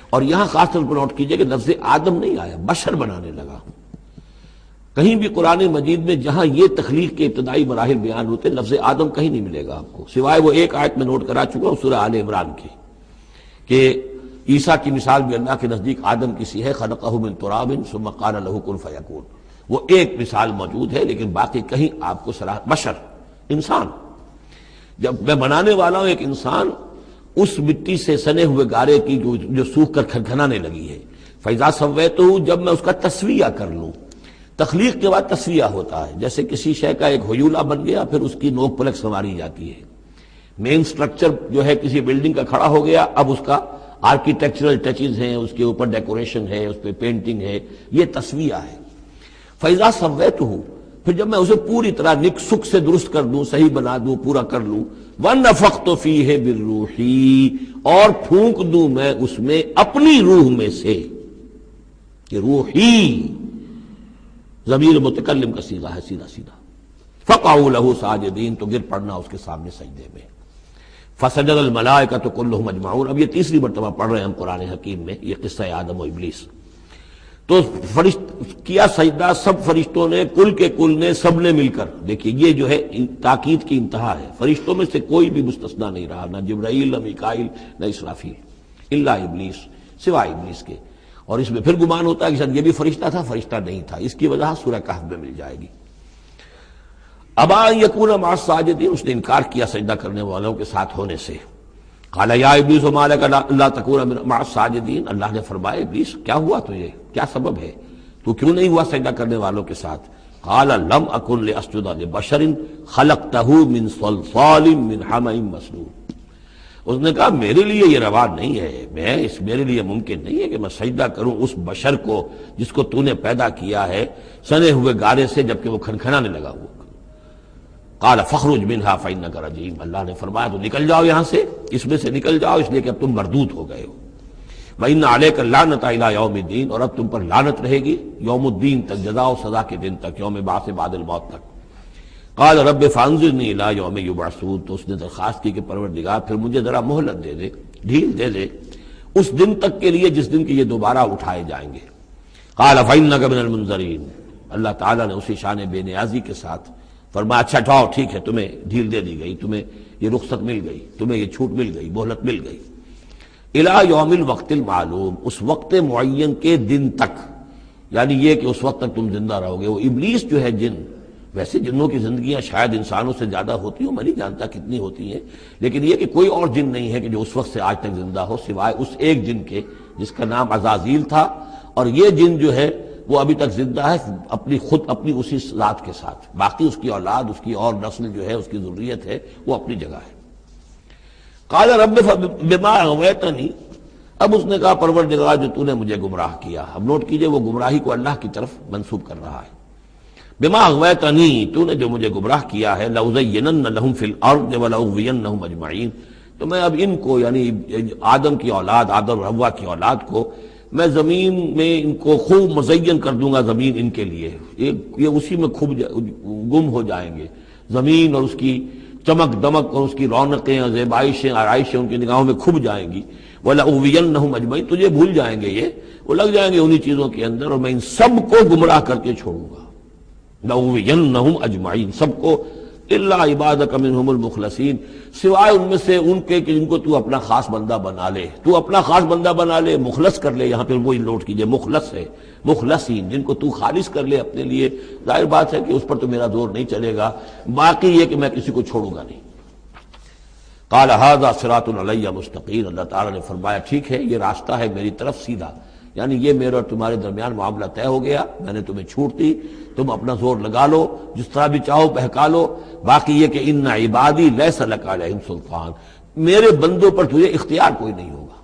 اور یہاں خاص طور پر نوٹ کیجئے کہ لفظ آدم نہیں آیا، بشر بنانے لگا ہوں۔ کہیں بھی قرآن مجید میں جہاں یہ تخلیق کے ابتدائی مراحل بیان ہوتے لفظ آدم کہیں نہیں ملے گا آپ کو، سوائے وہ ایک آیت میں نوٹ کرا چکا ہوں سورہ آل عمران کی، کہ عیسیٰ کی مثال بھی اللہ کے نزدیک آدم کی سی ہے، خلقہ من تراب ثم قال له کن فیکون، وہ ایک مثال موجود ہے، لیکن باقی کہیں آپ کو بشر، انسان، جب میں بنانے والا ہوں ایک انسان اس مٹی سے سنے ہوئے گارے کی جو سوکھ کر کھنکھنانے لگی ہے، فَإِذَا سَوَّيْتُهُ، جب میں اس کا تسویہ کر لوں۔ تخلیق کے بعد تسویہ ہوتا ہے، جیسے کسی شے کا ایک ہیولہ بن گیا، پھر اس کی نوک پلک سنواری جاتی ہے۔ مین سٹرکچر جو ہے کسی بلڈنگ کا کھڑا ہو گیا، اب اس کا آرکیٹیکچرل ٹچز ہیں، اس کے اوپر ڈیکوریشن ہے، اس پہ پینٹنگ ہے، یہ تسویہ ہے۔ فَإِذَا سَوَّيْتُهُ، پھر جب میں اسے پوری طرح نک سک سے درست کر دوں، صحیح بنا دوں، پورا کر لوں، وَنَفَخْتُ فِيهِ مِن رُوحِي، اور پھونک دوں میں اس میں اپنی روح میں سے، کہ روحی ضمیر متکلم کا صیغہ ہے سیدھا سیدھا، فَقَعُوا لَهُ سَاجِدِينَ، تو گر پڑنا اس کے سامنے سجدے میں۔ فَسَجَدَ الْمَلَائِكَةُ كُلُّهُمْ أَجْمَعُونَ، اب یہ تیسری مرتبہ پڑھ رہے ہیں ہم قرآن حکیم میں یہ قصہ آدم و ابلیس۔ تو کیا سجدہ سب فرشتوں نے، کل کے کل نے، سب نے مل کر۔ دیکھیے یہ جو ہے تاکید کی انتہا ہے، فرشتوں میں سے کوئی بھی مستثنیٰ نہیں رہا، نہ جبرائیل، نہ میکائیل، نہ اسرافیل، الا ابلیس، سوائے ابلیس کے۔ اور اس میں پھر گمان ہوتا ہے کہ شاید یہ بھی فرشتہ تھا، فرشتہ نہیں تھا، اس کی وجہ سورہ کہف میں مل جائے گی۔ ابا ان یکون مع الساجدین، اس نے انکار کیا سجدہ کرنے والوں کے ساتھ ہونے سے۔ قال یا ابلیس ما لک الا تکون مع الساجدین، اللہ نے فرمایا ابلیس کیا ہوا تجھے، کیا سبب ہے، تو کیوں نہیں ہوا سجدہ کرنے والوں کے ساتھ؟ قال لم اکن لاسجد لبشر خلقتہ من صلصال من حمأ مسنون، اس نے کہا میرے لیے یہ روا نہیں ہے، میرے لیے ممکن نہیں ہے کہ میں سجدہ کروں اس بشر کو جس کو تو نے پیدا کیا ہے سنے ہوئے گارے سے، جبکہ وہ کھنکھنانے لگا ہوا۔ قال فاخرج منها فإنك رجيم، اللہ نے فرمایا تو نکل جاؤ یہاں سے، اس میں سے نکل جاؤ، اس لیے کہ اب تم مردود ہو گئے ہو۔ وإن عليك اللعنة إلى يوم الدين، اور اب تم پر لعنت رہے گی یوم الدین تک، جزا و سزا کے دن تک، یوم بعث بعد الموت تک۔ قال رب فانظرني إلى يوم يبعثون، تو اس نے درخواست کی کہ پروردگار پھر مجھے ذرا مہلت دے دے، ڈھیل دے دے، اس دن تک کے لیے جس دن کے یہ دوبارہ اٹھائے جائیں گے۔ قال فإنک من المنذرین، اللہ تعالیٰ نے اسی شان بے نیازی کے ساتھ فرمایا اچھا جاؤ ٹھیک ہے، تمہیں ڈھیل دے دی گئی، تمہیں یہ رخصت مل گئی، تمہیں یہ چھوٹ مل گئی، مہلت مل گئی، الی یوم الوقت المعلوم، اس وقت معین کے دن تک، یعنی یہ کہ اس وقت تک تم زندہ رہو گے۔ وہ ابلیس جو ہے جن، ویسے جنوں کی زندگیاں شاید انسانوں سے زیادہ ہوتی ہوں، میں نہیں جانتا کتنی ہوتی ہیں، لیکن یہ کہ کوئی اور جن نہیں ہے کہ جو اس وقت سے آج تک زندہ ہو سوائے اس ایک جن کے جس کا نام عزازیل تھا، اور یہ جن جو ہے وہ ابھی تک زندہ ہے اپنی اسی ذات کے ساتھ، باقی اس کی اولاد، اس کی اور نسل جو ہے، اس کی ذریت ہے، وہ اپنی جگہ ہے۔ قال رب بما اغویتنی، اب اس نے کہا پروردگار جو تو نے مجھے گمراہ کیا، اب نوٹ کیجئے وہ گمراہی کو اللہ کی طرف منسوب کر رہا ہے۔ بما اغویتنی، تو نے جو مجھے گمراہ کیا ہے، لأزینن لہم فی الارض ولأغوینہم اجمعین، تو میں اب ان کو یعنی آدم کی اولاد، آدم اور حوا کی اولاد کو میں زمین میں ان کو خوب مزین کر دوں گا، زمین ان کے لیے یہ اسی میں خوب گم ہو جائیں گے، زمین اور اس کی چمک دمک اور اس کی رونقیں اور زیبائشیں آرائشیں ان کی نگاہوں میں کھب جائیں گی۔ وَلَأُغْوِيَنَّهُمْ أَجْمَعِينَ، تجھے بھول جائیں گے، وہ لگ جائیں گے انہی چیزوں کے اندر، اور میں ان سب کو گمراہ کر کے چھوڑوں گا۔ لَأُغْوِيَنَّهُمْ أَجْمَعِينَ، سب کو، إِلَّا عِبَادَكَ مِنْهُمُ الْمُخْلَصِينَ، سوائے ان میں سے ان کے کہ جن کو تو اپنا خاص بندہ بنا لے، تو اپنا خاص بندہ بنا لے، مخلص کر لے، یہاں پہ وہی نوٹ کیجئے مخلص ہے، مخلصین، جن کو تو خالص کر لے اپنے لیے، ظاہر بات ہے کہ اس پر تو میرا زور نہیں چلے گا، باقی یہ کہ میں کسی کو چھوڑوں گا نہیں۔ قال ھذا صراط علی مستقیم، اللہ تعالیٰ نے فرمایا ٹھیک ہے، یہ راستہ ہے میری طرف سیدھا، یعنی یہ میرے اور تمہارے درمیان معاملہ طے ہو گیا، میں نے تمہیں چھوٹ دی، تم اپنا زور لگا لو، جس طرح بھی چاہو بہکا لو، باقی یہ کہ ان عبادی لیس لک علیہم سلطان، میرے بندوں پر تجھے اختیار کوئی نہیں ہوگا،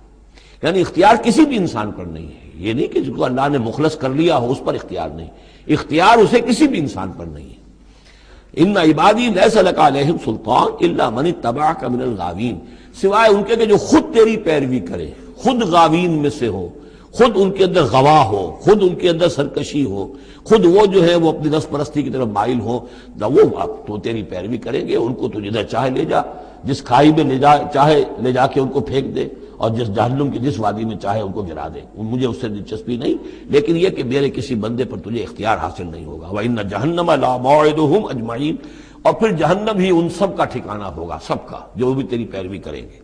یعنی اختیار کسی بھی انسان پر نہیں ہے، یہ نہیں کہ جس کو اللہ نے مخلص کر لیا ہو اس پر اختیار نہیں، اختیار اسے کسی بھی انسان پر نہیں ہے۔ ان عبادی لیس لک علیہم سلطان الا من اتبعک من الغاوین، سوائے ان کے کہ جو خود تیری پیروی کرے، خود غاوین میں سے ہو، خود ان کے اندر غوا ہو، خود ان کے اندر سرکشی ہو، خود وہ جو ہے وہ اپنی نفس پرستی کی طرف مائل ہو، وہ تو تیری پیروی کریں گے، ان کو تو جدھر چاہے لے جا، جس کھائی میں چاہے لے جا کے ان کو پھینک دے، اور جس جہنم کی جس وادی میں چاہے ان کو گرا دے، مجھے اس سے دلچسپی نہیں، لیکن یہ کہ میرے کسی بندے پر تجھے اختیار حاصل نہیں ہوگا۔ وَإِنَّ جَهَنَّمَ لَمَوْعِدُهُمْ أَجْمَعِينَ، اور پھر جہنم ہی ان سب کا ٹھکانہ ہوگا، سب کا جو بھی تیری پیروی کریں گے۔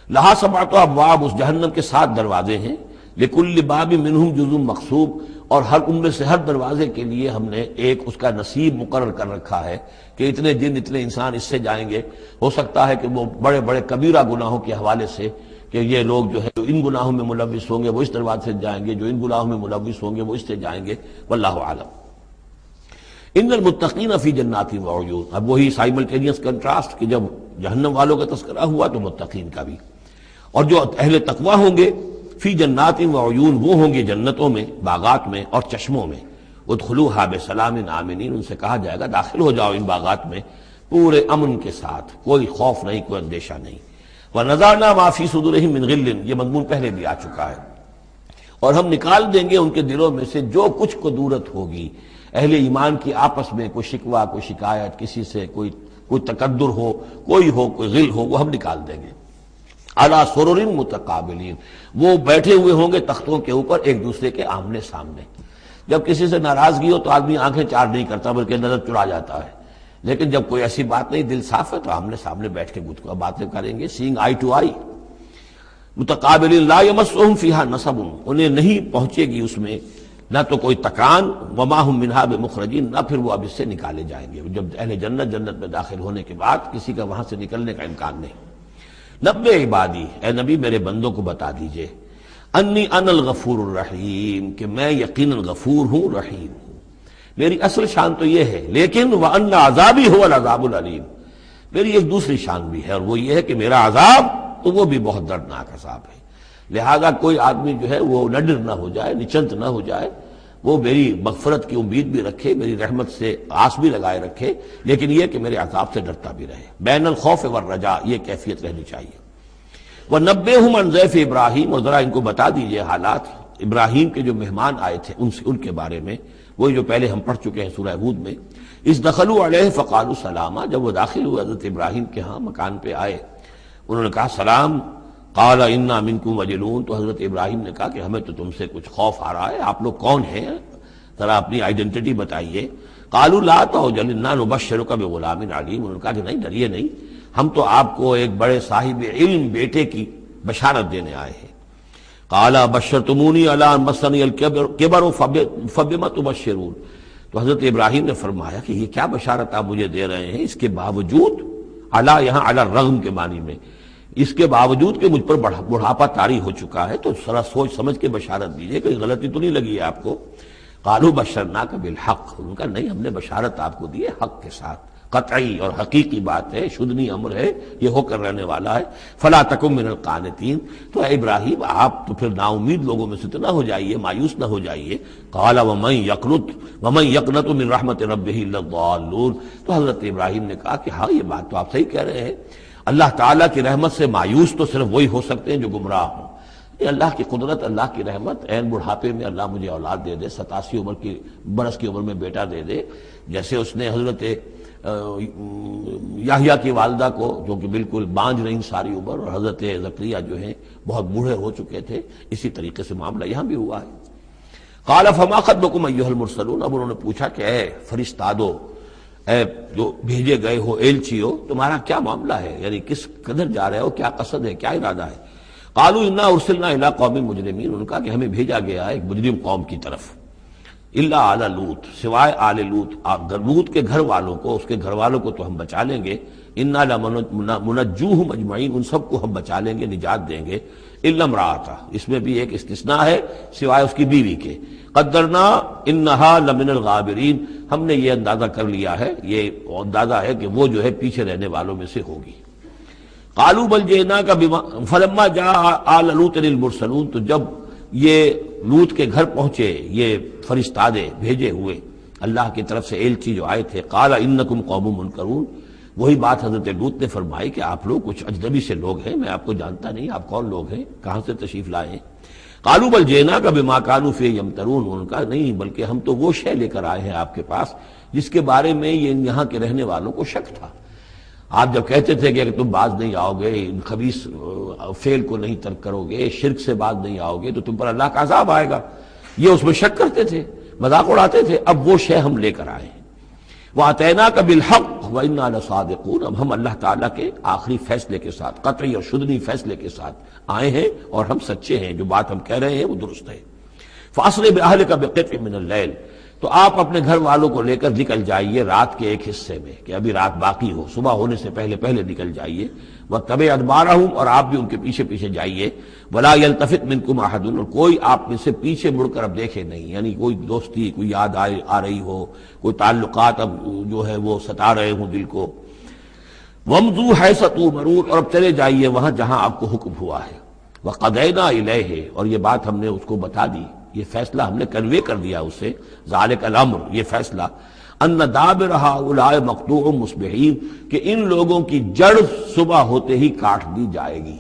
لہا سبعۃ ابواب، اس جہنم کے 7 دروازے ہیں، لِكُلِّ بَابٍ مِّنْهُمْ جُزْءٌ مَقْسُوم، اور ہر ان میں سے ہر دروازے کے لیے ہم نے ایک اس کا نصیب مقرر کر رکھا ہے کہ اتنے جن اتنے انسان اس سے جائیں گے، ہو سکتا ہے کہ وہ بڑے بڑے کبیرہ گناہوں کے حوالے سے کہ یہ لوگ جو ہے جو ان گناہوں میں ملوث ہوں گے وہ اس دروازے سے جائیں گے، جو ان گناہوں میں ملوث ہوں گے وہ اس سے جائیں گے، واللہ اعلم۔ ان المتقین فی جنات وعیون، اب وہی سائملٹینیس کنٹراسٹ کہ جب جہنم والوں کا تذکرہ ہوا تو متقین کا بھی، اور جو اہل تقوی ہوں گے فی جنات وعیون، وہ ہوں گے جنتوں میں، باغات میں اور چشموں میں، ادخلوها بسلام آمنین، ان سے کہا جائے گا داخل ہو جاؤ ان باغات میں پورے امن کے ساتھ، کوئی خوف نہیں، کوئی اندیشہ نہیں۔ وَنَزَعْنَا مَا فِي صُدُورِهِم مِّن غِلٍّ، یہ مضمون پہلے بھی آ چکا ہے، اور ہم نکال دیں گے ان کے دلوں میں سے جو کچھ قدورت ہوگی، اہل ایمان کی آپس میں کوئی شکوہ، کوئی شکایت، کسی سے کوئی تکدر ہو، کوئی غل ہو، وہ ہم نکال دیں گے۔ عَلَىٰ سُرُرٍ مُتَقَابِلِينَ، وہ بیٹھے ہوئے ہوں گے تختوں کے اوپر ایک دوسرے کے آمنے سامنے۔ جب کسی سے ناراضگی ہو تو آدمی آنکھیں چار نہیں کرتا بلکہ نظر چرا جاتا ہے، لیکن جب کوئی ایسی بات نہیں، دل صاف ہے، تو آمنے سامنے بیٹھ کے گفتگو باتیں کریں گے، سینگ آئی ٹو آئی۔ متقابلین لا یمسہم فیہا نصب، انہیں نہیں پہنچے گی اس میں نہ تو کوئی تکان، وما ہم منہا بمخرجین، نہ پھر وہ اب اس سے نکالے جائیں گے۔ جب اہل جنت میں داخل ہونے کے بعد کسی کا وہاں سے نکلنے کا امکان نہیں۔ نبئ عبادی، اے نبی میرے بندوں کو بتا دیجئے، انی انا الغفور الرحیم، کہ میں یقیناً غفور ہوں، رحیم ہوں۔ میری اصل شان تو یہ ہے، لیکن وَأَنَّ عَذَابِي هُوَ الْعَذَابُ الْأَلِيمُ، میری ایک دوسری شان بھی ہے، اور وہ یہ ہے کہ میرا عذاب تو وہ بھی بہت دردناک عذاب ہے۔ لہذا کوئی آدمی جو ہے وہ نڈر نہ ہو جائے، نچنت نہ ہو جائے، وہ میری مغفرت کی امید بھی رکھے، میری رحمت سے آس بھی لگائے رکھے، لیکن یہ کہ میرے عذاب سے ڈرتا بھی رہے۔ بین الخوف والرجاء، یہ کیفیت رہنی چاہیے۔ وَنَبِّئْهُمْ عَنْ ضَيْفِ ابراہیم، اور ذرا ان کو بتا دیجئے حالات ابراہیم کے جو مہمان آئے تھے ان کے بارے میں، وہی جو پہلے ہم پڑھ چکے ہیں سورہ ہود میں۔ اِذْ دَخَلُوا عَلَيْهِ فَقَالُوا سَلَامًا، جب وہ داخل ہوئے حضرت ابراہیم کے ہاں مکان پہ آئے، انہوں نے کہا سلام، قال انا منکم وجلون، تو حضرت ابراہیم نے کہا کہ ہمیں تو تم سے کچھ خوف آ رہا ہے، آپ لوگ کون ہیں، ذرا اپنی آئیڈینٹی بتائیے۔ قالوا لا توجل انا نبشرک بغلام علیم، انہوں نے کہا کہ نہیں ڈریے نہیں، ہم تو آپ کو ایک بڑے صاحب علم بیٹے کی بشارت دینے آئے ہیں۔ قال بشرتمونی علی ان مسنی الکبر فبما تبشرون، تو حضرت ابراہیم نے فرمایا کہ یہ کیا بشارت آپ مجھے دے رہے ہیں، اس کے باوجود، علی یہاں علی الرغم کے معنی میں، اس کے باوجود کہ مجھ پر بڑھاپا طاری ہو چکا ہے، تو ذرا سوچ سمجھ کے بشارت دیجیے، کوئی غلطی تو نہیں لگی ہے آپ کو۔ قالوا بشرناک بالحق، انہوں نے کہا نہیں ہم نے بشارت آپ کو دی ہے حق کے ساتھ، قطعی اور حقیقی بات ہے، شدنی امر ہے، یہ ہو کر رہنے والا ہے۔ فلا تکن من القانتین، تو اے ابراہیم آپ تو پھر نا امید لوگوں میں سے تو نہ ہو جائیے، مایوس نہ ہو جائیے۔ قال ومن یقنط من رحمت ربہ الا الضالون، تو حضرت ابراہیم نے کہا کہ ہاں یہ بات تو آپ صحیح کہہ رہے ہیں، اللہ تعالیٰ کی رحمت سے مایوس تو صرف وہی ہو سکتے ہیں جو گمراہ ہوں۔ یہ اللہ کی قدرت، اللہ کی رحمت، عین بڑھاپے میں اللہ مجھے اولاد دے دے، 87 برس کی عمر میں بیٹا دے دے، جیسے اس نے حضرت یحییٰ کی والدہ کو، جو کہ بالکل بانجھ رہی ساری عمر، اور حضرت زکریا جو ہیں بہت بوڑھے ہو چکے تھے، اسی طریقے سے معاملہ یہاں بھی ہوا ہے۔ قال فما خطبکم ایھا المرسلون، اب انہوں نے پوچھا کہ اے فرشتادو، اے جو بھیجے گئے ہو، ایلچیو، تمہارا کیا معاملہ ہے، یعنی کس قدر جا رہے ہو، کیا قصد ہے، کیا ارادہ ہے۔ قالوا انا ارسلنا الی قوم مجرمین، انہوں نے کہا کہ ہمیں بھیجا گیا ہے ایک مجرم قوم کی طرف، الا آل لوط، سوائے آل لوط، لوط کے گھر والوں کو، اس کے گھر والوں کو تو ہم بچا لیں گے، انا لمنجوہم اجمعین، ان سب کو ہم بچا لیں گے، نجات دیں گے، الا امرأتہ، اس میں بھی ایک استثناء ہے، سوائے اس کی بیوی کے، قدرنا انہا لمن الغابرین، ہم نے یہ اندازہ کر لیا ہے، یہ اندازہ ہے کہ وہ جو ہے پیچھے رہنے والوں میں سے ہوگی۔ قالوا بل جئناک بما فلما جاء آل لوط المرسلون، تو جب یہ لوط کے گھر پہنچے یہ فرشتادے بھیجے ہوئے اللہ کی طرف سے ایلچی جو آئے تھے، قال انکم قوم منکرون، وہی بات حضرت لوط نے فرمائی کہ آپ لوگ کچھ اجنبی سے لوگ ہیں، میں آپ کو جانتا نہیں، آپ کون لوگ ہیں، کہاں سے تشریف لائے ہیں۔ قالوا بل جئناک بما كانوا فيه يمترون، انہوں نے کہا نہیں بلکہ ہم تو وہ شے لے کر آئے ہیں آپ کے پاس جس کے بارے میں یہاں کے رہنے والوں کو شک تھا۔ آپ جب کہتے تھے کہ تم باز نہیں آؤ گے، ان خبیث فعل کو نہیں ترک کرو گے، شرک سے باز نہیں آؤ گے تو تم پر اللہ کا عذاب آئے گا، یہ اس میں شک کرتے تھے، مذاق اڑاتے تھے، اب وہ شے ہم لے کر آئے ہیں۔ وَأَتَيْنَاكَ بِالْحَقِّ وَإِنَّا لَصَادِقُونَ، اب ہم اللہ تعالیٰ کے آخری فیصلے کے ساتھ، قطعی اور شدنی فیصلے کے ساتھ آئے ہیں، اور ہم سچے ہیں، جو بات ہم کہہ رہے ہیں وہ درست ہے۔ فَأَسْرِ بِأَهْلِكَ بِقِطْعٍ مِّنَ اللَّيْلِ، تو آپ اپنے گھر والوں کو لے کر نکل جائیے رات کے ایک حصے میں، کہ ابھی رات باقی ہو، صبح ہونے سے پہلے پہلے نکل جائیے، وَاتَّبِعْ أَدْبَارَهُمْ، اور آپ بھی ان کے پیچھے پیچھے جائیے، وَلَا يَلْتَفِتْ مِنْكُمْ أَحَدٌ، اور کوئی آپ میں سے پیچھے مڑ کر اب دیکھے نہیں، یعنی کوئی دوستی، کوئی یاد آ رہی ہو، کوئی تعلقات اب جو ہے وہ ستا رہے ہوں دل کو۔ وَامْضُوا حَيْثَ تُؤْمَرُونَ، اور اب چلے جائیے وہاں جہاں آپ کو حکم ہوا ہے۔ وَقَضَيْنَا إِلَيْهِ، اور یہ بات ہم نے اس کو بتا دی، یہ فیصلہ ہم نے کنوے کر دیا اسے، ذالک الامر، یہ فیصلہ، ان دابر ہؤلاء مقطوع مصبحین، کہ ان لوگوں کی جڑ صبح ہوتے ہی کاٹ دی جائے گی،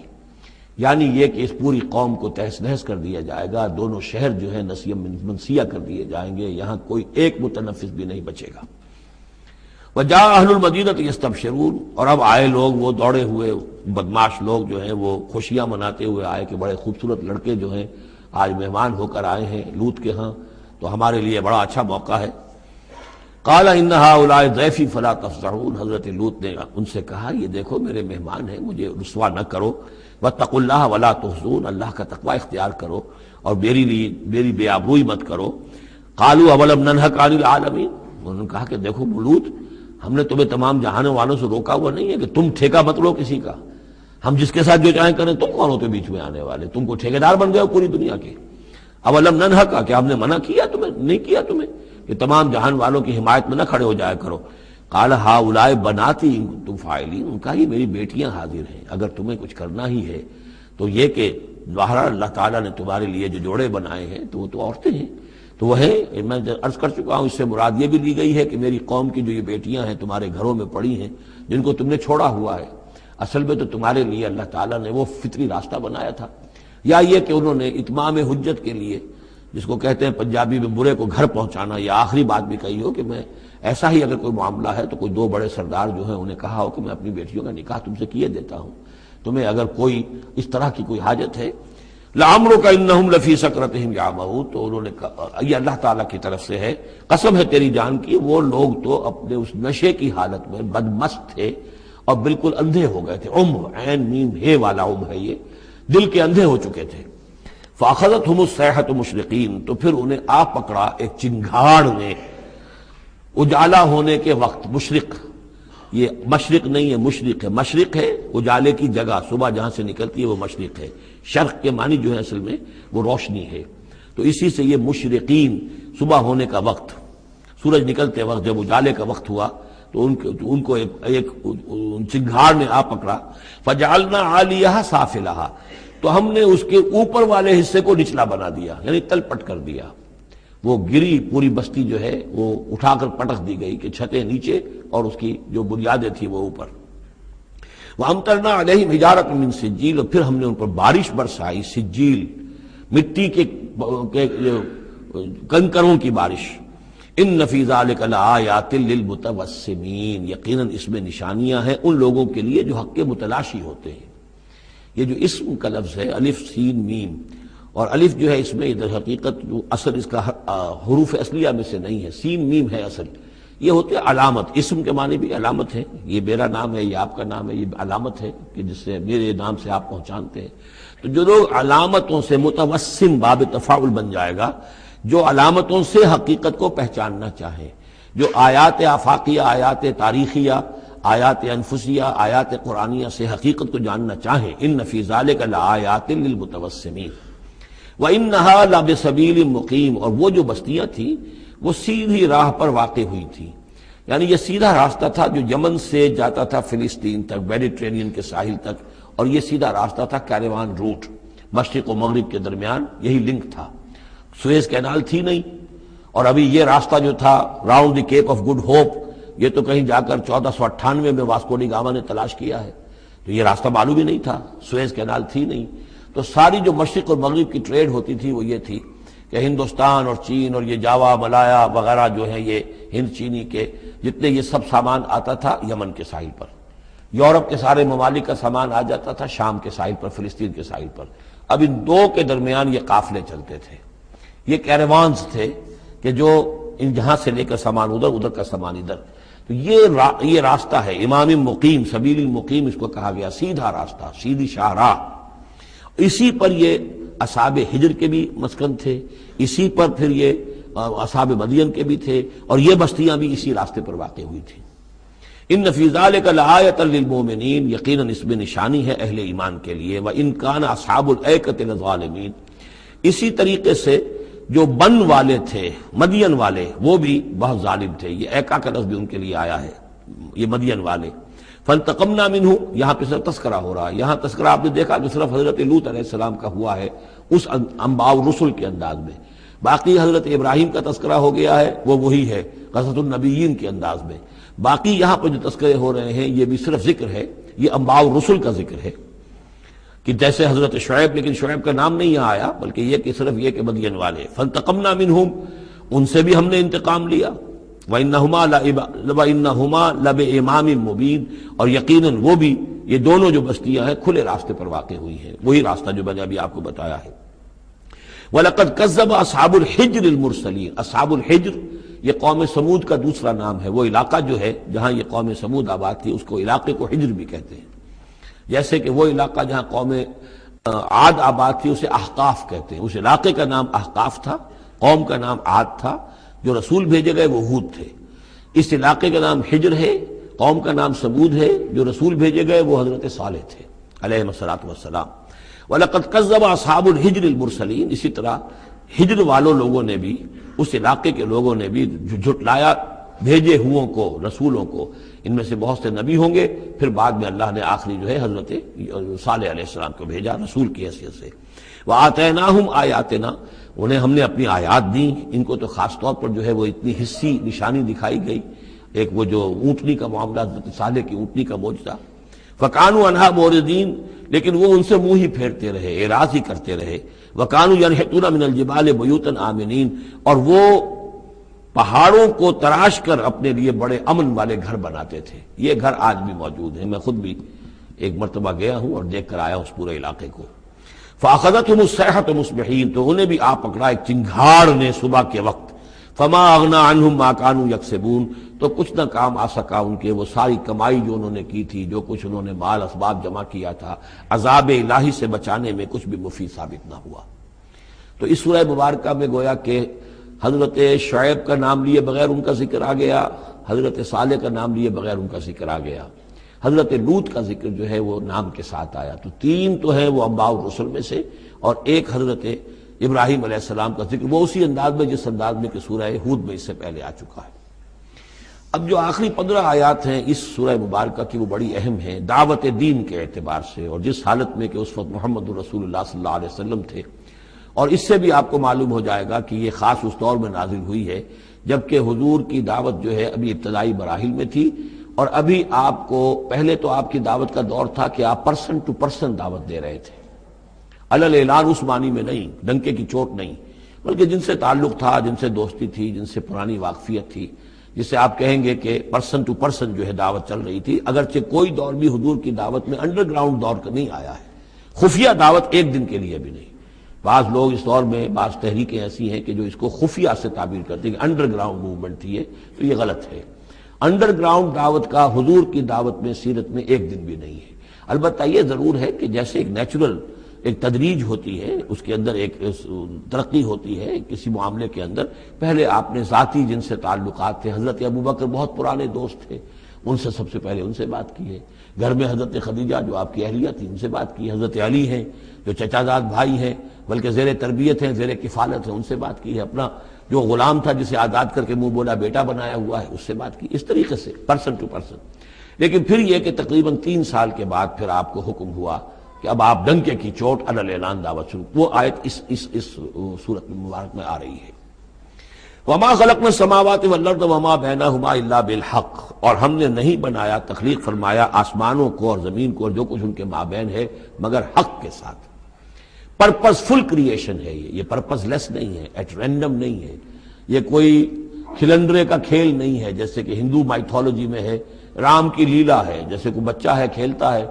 یعنی یہ کہ اس پوری قوم کو تہس نہس کر دیا جائے گا، دونوں شہر جو ہیں نسیہ منسیہ کر دیے جائیں گے، یہاں کوئی ایک متنفس بھی نہیں بچے گا۔ وجاء اہل المدینہ یستبشرون، اور اب آئے لوگ وہ دوڑے ہوئے بدماش لوگ جو ہیں وہ خوشیاں مناتے ہوئے آئے کہ بڑے خوبصورت لڑکے جو ہیں آج مہمان ہو کر آئے ہیں لوط کے ہاں، تو ہمارے لیے بڑا اچھا موقع ہے۔ قال ان هؤلاء ضیفی فلا تفضحون، حضرت لوط نے ان سے کہا یہ دیکھو میرے مہمان ہیں، مجھے رسوا نہ کرو، واتقوا اللہ ولا تحزون، اللہ کا تقوی اختیار کرو اور میری بے آبروئی مت کرو۔ قالوا اولم ننهک عن العالمین، انہوں نے کہا کہ دیکھو لوط، ہم نے تمہیں تمام جہانوں والوں سے روکا ہوا نہیں ہے کہ تم ٹھیکہ مت لو کسی کا، ہم جس کے ساتھ جو چاہیں کریں، تم کون ہوتے بیچ میں آنے والے، تم کو ٹھیکیدار بن گئے ہو پوری دنیا کے۔ اولم ننہک، کہ ہم نے منع کیا تمہیں، نہیں کیا تمہیں کہ تمام جہان والوں کی حمایت میں نہ کھڑے ہو جایا کرو۔ قال ہؤلاء بناتی ان کنتم فاعلین، ان کا یہ میری بیٹیاں حاضر ہیں، اگر تمہیں کچھ کرنا ہی ہے تو یہ کہ ظاہر اللہ تعالیٰ نے تمہارے لیے جو جوڑے بنائے ہیں تو وہ تو عورتیں ہیں، تو وہ ہے، میں عرض کر چکا ہوں، اس سے مراد یہ بھی لی گئی ہے کہ میری قوم کی جو یہ بیٹیاں ہیں تمہارے گھروں میں پڑی ہیں، جن کو تم نے چھوڑا ہوا ہے، اصل میں تو تمہارے لیے اللہ تعالیٰ نے وہ فطری راستہ بنایا تھا، یا یہ کہ انہوں نے اتمام حجت کے لیے، جس کو کہتے ہیں پنجابی میں برے کو گھر پہنچانا، یا آخری بات بھی کہی ہو کہ میں ایسا ہی اگر کوئی معاملہ ہے تو کوئی دو بڑے سردار جو ہیں انہیں کہا ہو کہ میں اپنی بیٹیوں کا نکاح تم سے کیے دیتا ہوں، تمہیں اگر کوئی اس طرح کی کوئی حاجت ہے لعمرک انہم لفی سکرتہم یعمہون، تو انہوں نے کہا، یہ اللہ تعالیٰ کی طرف سے ہے، قسم ہے تیری جان کی، وہ لوگ تو اپنے اس نشے کی حالت میں بدمست تھے اور بالکل اندھے ہو گئے تھے. عین میم ہے والا ہے، یہ دل کے اندھے ہو چکے تھے. فاخذتہم الصیحۃ مشرقین، تو پھر انہیں آ پکڑا ایک چنگھاڑ نے اجالا ہونے کے وقت. مشرق، یہ مشرق نہیں ہے، مشرق ہے. مشرق ہے اجالے کی جگہ، صبح جہاں سے نکلتی ہے وہ مشرق ہے. شرق کے معنی جو ہے اصل میں وہ روشنی ہے، تو اسی سے یہ مشرقین، صبح ہونے کا وقت، سورج نکلتے وقت جب اجالے کا وقت ہوا تو ان کو ایک چنگھاڑ نے آ پکڑا. فجعلنا عالیہا سافلہا، تو ہم نے اس کے اوپر والے حصے کو نچلا بنا دیا، یعنی تل پٹ کر دیا. وہ گری، پوری بستی جو ہے وہ اٹھا کر پٹک دی گئی کہ چھتیں نیچے اور اس کی جو بنیادیں تھیں وہ اوپر. وَأَمْطَرْنَا عَلَيْهِمْ حِجَارَةً مِّن سِجِّيلٍ، اور پھر ہم نے ان پر بارش برسائی، سجیل، مٹی کے کنکروں کی بارش. ان فی ذلک لآیات للمتوسمین، یقیناً اس میں نشانیاں ہیں ان لوگوں کے لیے جو حق کے متلاشی ہوتے ہیں. یہ جو اسم کا لفظ ہے الف سین میم، اور الف جو ہے اس میں ادھر حقیقت جو اصل اس کا حروف اصلیہ میں سے نہیں ہے، سین میم ہے اصل. یہ ہوتے علامت، اسم کے معنی بھی علامت ہے. یہ میرا نام ہے، یہ آپ کا نام ہے، یہ علامت ہے کہ جس سے میرے نام سے آپ پہچانتے ہیں. تو جو لوگ علامتوں سے، متوسم باب تفاعل بن جائے گا، جو علامتوں سے حقیقت کو پہچاننا چاہیں، جو آیات آفاقیہ، آیات تاریخیہ، آیات انفسیہ، آیات قرآنیہ سے حقیقت کو جاننا چاہیں، ان فی ذلک لآیات للمتوسمین. وَإِنَّهَا لَبِسَبِیلٍ مُقِیم، اور وہ جو بستیاں تھیں وہ سیدھی راہ پر واقع ہوئی تھی. یعنی یہ سیدھا راستہ تھا جو یمن سے جاتا تھا فلسطین تک، میڈیٹرینین کے ساحل تک، اور یہ سیدھا راستہ تھا کیروان روٹ، مشرق و مغرب کے درمیان یہی لنک تھا. سویز کینال تھی نہیں، اور ابھی یہ راستہ جو تھا round the Cape of Good Hope, یہ تو کہیں جا کر 1498 میں واسکو ڈی گاما نے تلاش کیا ہے. تو یہ راستہ معلوم ہی نہیں تھا، سویز کینال تھی نہیں. تو ساری جو مشرق اور مغرب کی ٹریڈ ہوتی تھی وہ یہ تھی کہ ہندوستان اور چین اور یہ جاوا، ملایا وغیرہ جو ہیں، یہ ہند چینی کے جتنے یہ سب سامان آتا تھا یمن کے ساحل پر. یورپ کے سارے ممالک کا سامان آ جاتا تھا شام کے ساحل پر، فلسطین کے ساحل پر. اب ان دو کے درمیان یہ قافلے چلتے تھے، یہ کیروانز تھے کہ جو ان جہاں سے لے کر سامان ادھر، ادھر کا سامان ادھر. تو یہ راستہ ہے امام مقیم، سبیل المقیم اس کو کہا گیا، سیدھا راستہ، سیدھی شاہراہ. اسی پر یہ اصحاب ہجر کے بھی مسکن تھے، اسی پر پھر یہ اصحاب مدین کے بھی تھے، اور یہ بستیاں بھی اسی راستے پر واقع ہوئی تھیں. ان فی ذلک لآیۃ للمؤمنین، یقیناً اس میں نشانی ہے اہل ایمان کے لیے. وان کان اصحاب الایکۃ لظالمین، اسی طریقے سے جو بن والے تھے، مدین والے، وہ بھی بہت ظالم تھے. یہ ایکا کا لفظ بھی ان کے لیے آیا ہے، یہ مدین والے. فانتقمنا منہ، یہاں پہ صرف تذکرہ ہو رہا ہے. یہاں تذکرہ آپ نے دیکھا کہ صرف حضرت لوط علیہ السلام کا ہوا ہے اس انباء الرسل کے انداز میں. باقی حضرت ابراہیم کا تذکرہ ہو گیا ہے، وہ وہی ہے قصص النبیین کے انداز میں. باقی یہاں پہ جو تذکرے ہو رہے ہیں یہ بھی صرف ذکر ہے، یہ انباء الرسل کا ذکر ہے کہ جیسے حضرت شعیب، لیکن شعیب کا نام نہیں یہاں آیا، بلکہ یہ کہ صرف یہ کہ مدین والے. فانتقمنا منہم، ان سے بھی ہم نے انتقام لیا. وَإِنَّهُمَا لَبِإِمَامٍ مُبِينٍ، اور یقیناً وہ بھی، یہ دونوں جو بستیاں ہیں کھلے راستے پر واقع ہوئی ہیں، وہی راستہ جو میں نے ابھی آپ کو بتایا ہے. وَلَقَدْ كَذَّبَ أَصْحَابُ الْحِجْرِ الْمُرْسَلِينَ، اصحاب الحجر یہ قوم سمود کا دوسرا نام ہے. وہ علاقہ جو ہے جہاں یہ قوم سمود آباد تھی اس کو علاقے کو حجر بھی کہتے ہیں. جیسے کہ وہ علاقہ جہاں قوم عاد آباد تھی اسے احقاف کہتے ہیں. اس علاقے کا نام احقاف تھا، قوم کا نام عاد تھا، جو رسول بھیجے گئے وہ ہود تھے. اس علاقے کا نام حجر ہے، قوم کا نام سمود ہے، جو رسول بھیجے گئے وہ حضرت صالح تھے علیہ الصلوۃ والسلام. وَلَقَدْ كَذَّبَ أَصْحَابُ الْحِجْرِ الْمُرْسَلِينَ، اسی طرح ہجر والوں لوگوں نے بھی، اس علاقے کے لوگوں نے بھی جھٹلایا بھیجے ہوں کو، رسولوں کو. ان میں سے بہت سے نبی ہوں گے، پھر بعد میں اللہ نے آخری جو ہے حضرت صالح علیہ السلام کو بھیجا رسول کی حیثیت سے. وَآتَيْنَاهُمْ آیَاتِنَا، انہیں ہم نے اپنی آیات دیں. ان کو تو خاص طور پر جو ہے وہ اتنی حصی نشانی دکھائی گئی. ایک وہ جو اونٹنی کا معاملہ، حضرت صالح کی اونٹنی کا معجزہ. فَكَانُوا عَنْهَا مُعْرِضِينَ، لیکن وہ ان سے منہ ہی پھیرتے رہے، اعراض ہی کرتے رہے. وَكَانُوا يَنْحِتُونَ مِنَ الْجِبَالِ بُيُوتًا آمِنِينَ، اور وہ پہاڑوں کو تراش کر اپنے لیے بڑے امن والے گھر بناتے تھے. یہ گھر آج بھی موجود ہیں. میں خود بھی ایک مرتبہ گیا ہوں اور دیکھ کر آیا ہوں اس پورے علاقے کو۔ فاخذتهم الصیحۃ مصبحین، تو انہیں بھی آ پکڑا ایک چنگھاڑ نے صبح کے وقت۔ فما اغنی عنہم ما كانوا یکسبون، تو کچھ نہ کام آ سکا ان کے وہ ساری کمائی جو انہوں نے کی تھی، جو کچھ انہوں نے مال اسباب جمع کیا تھا، عذاب الہی سے بچانے میں کچھ بھی مفید ثابت نہ ہوا۔ تو اس سورہ مبارکہ میں گویا کہ حضرت شعیب کا نام لیے بغیر ان کا ذکر آ گیا، حضرت صالح کا نام لیے بغیر ان کا ذکر آ گیا، حضرت لوط کا ذکر جو ہے وہ نام کے ساتھ آیا۔ تو تین تو ہیں وہ انباء الرسل میں سے، اور ایک حضرت ابراہیم علیہ السلام کا ذکر، وہ اسی انداز میں جس انداز میں کہ سورہ ہود میں اس سے پہلے آ چکا ہے۔ اب جو آخری 15 آیات ہیں اس سورہ مبارکہ کی وہ بڑی اہم ہیں دعوت دین کے اعتبار سے، اور جس حالت میں کہ اس وقت محمد رسول اللہ صلی اللہ علیہ وسلم تھے، اور اس سے بھی آپ کو معلوم ہو جائے گا کہ یہ خاص اس دور میں نازل ہوئی ہے جبکہ حضور کی دعوت جو ہے ابھی ابتدائی مراحل میں تھی، اور ابھی آپ کو پہلے تو آپ کی دعوت کا دور تھا کہ آپ پرسن ٹو پرسن دعوت دے رہے تھے، علل اعلان اس معنی میں نہیں، ڈنکے کی چوٹ نہیں، بلکہ جن سے تعلق تھا، جن سے دوستی تھی، جن سے پرانی واقفیت تھی، جسے آپ کہیں گے کہ پرسن ٹو پرسن جو ہے دعوت چل رہی تھی۔ اگرچہ کوئی دور بھی حضور کی دعوت میں انڈر گراؤنڈ دور کا نہیں آیا ہے، خفیہ دعوت ایک دن کے لیے بھی نہیں۔ بعض لوگ اس دور میں بعض تحریکیں ایسی ہیں کہ جو اس کو خفیہ سے تعبیر کرتے ہیں کہ انڈر گراؤنڈ موومنٹ تھی، تو یہ غلط ہے۔ انڈر گراؤنڈ دعوت کا حضور کی دعوت میں سیرت میں ایک دن بھی نہیں ہے۔ البتہ یہ ضرور ہے کہ جیسے ایک نیچرل ایک تدریج ہوتی ہے، اس کے اندر ایک ترقی ہوتی ہے کسی معاملے کے اندر، پہلے آپ نے ذاتی جن سے تعلقات تھے، حضرت ابوبکر بہت پرانے دوست تھے، ان سے سب سے پہلے ان سے بات کی ہے، گھر میں حضرت خدیجہ جو آپ کی اہلیہ تھی ان سے بات کی، حضرت علی ہیں جو چچا زاد بھائی ہیں بلکہ زیر تربیت ہیں، زیر کفالت ہیں، ان سے بات کی ہے، اپنا جو غلام تھا جسے آزاد کر کے منہ بولا بیٹا بنایا ہوا ہے اس سے بات کی، اس طریقے سے پرسن ٹو پرسن۔ لیکن پھر یہ کہ تقریباً 3 سال کے بعد پھر آپ کو حکم ہوا کہ اب آپ ڈنکے کی چوٹ علل اعلان دعوت شروع، وہ آیت اس سورت مبارک میں آ رہی ہے۔ وما خلقنا السماوات والارض وما بینہما الا بالحق، اور ہم نے نہیں بنایا، تخلیق فرمایا آسمانوں کو اور زمین کو اور جو کچھ ان کے مابین ہے مگر حق کے ساتھ۔ پرپز فل کریشن ہے یہ پرپز لیس نہیں ہے، ایٹ رینڈم نہیں ہے، یہ کوئی کھلندرے کا کھیل نہیں ہے جیسے کہ ہندو مائتھولوجی میں ہے، رام کی لیلا ہے، جیسے کوئی بچہ ہے کھیلتا ہے۔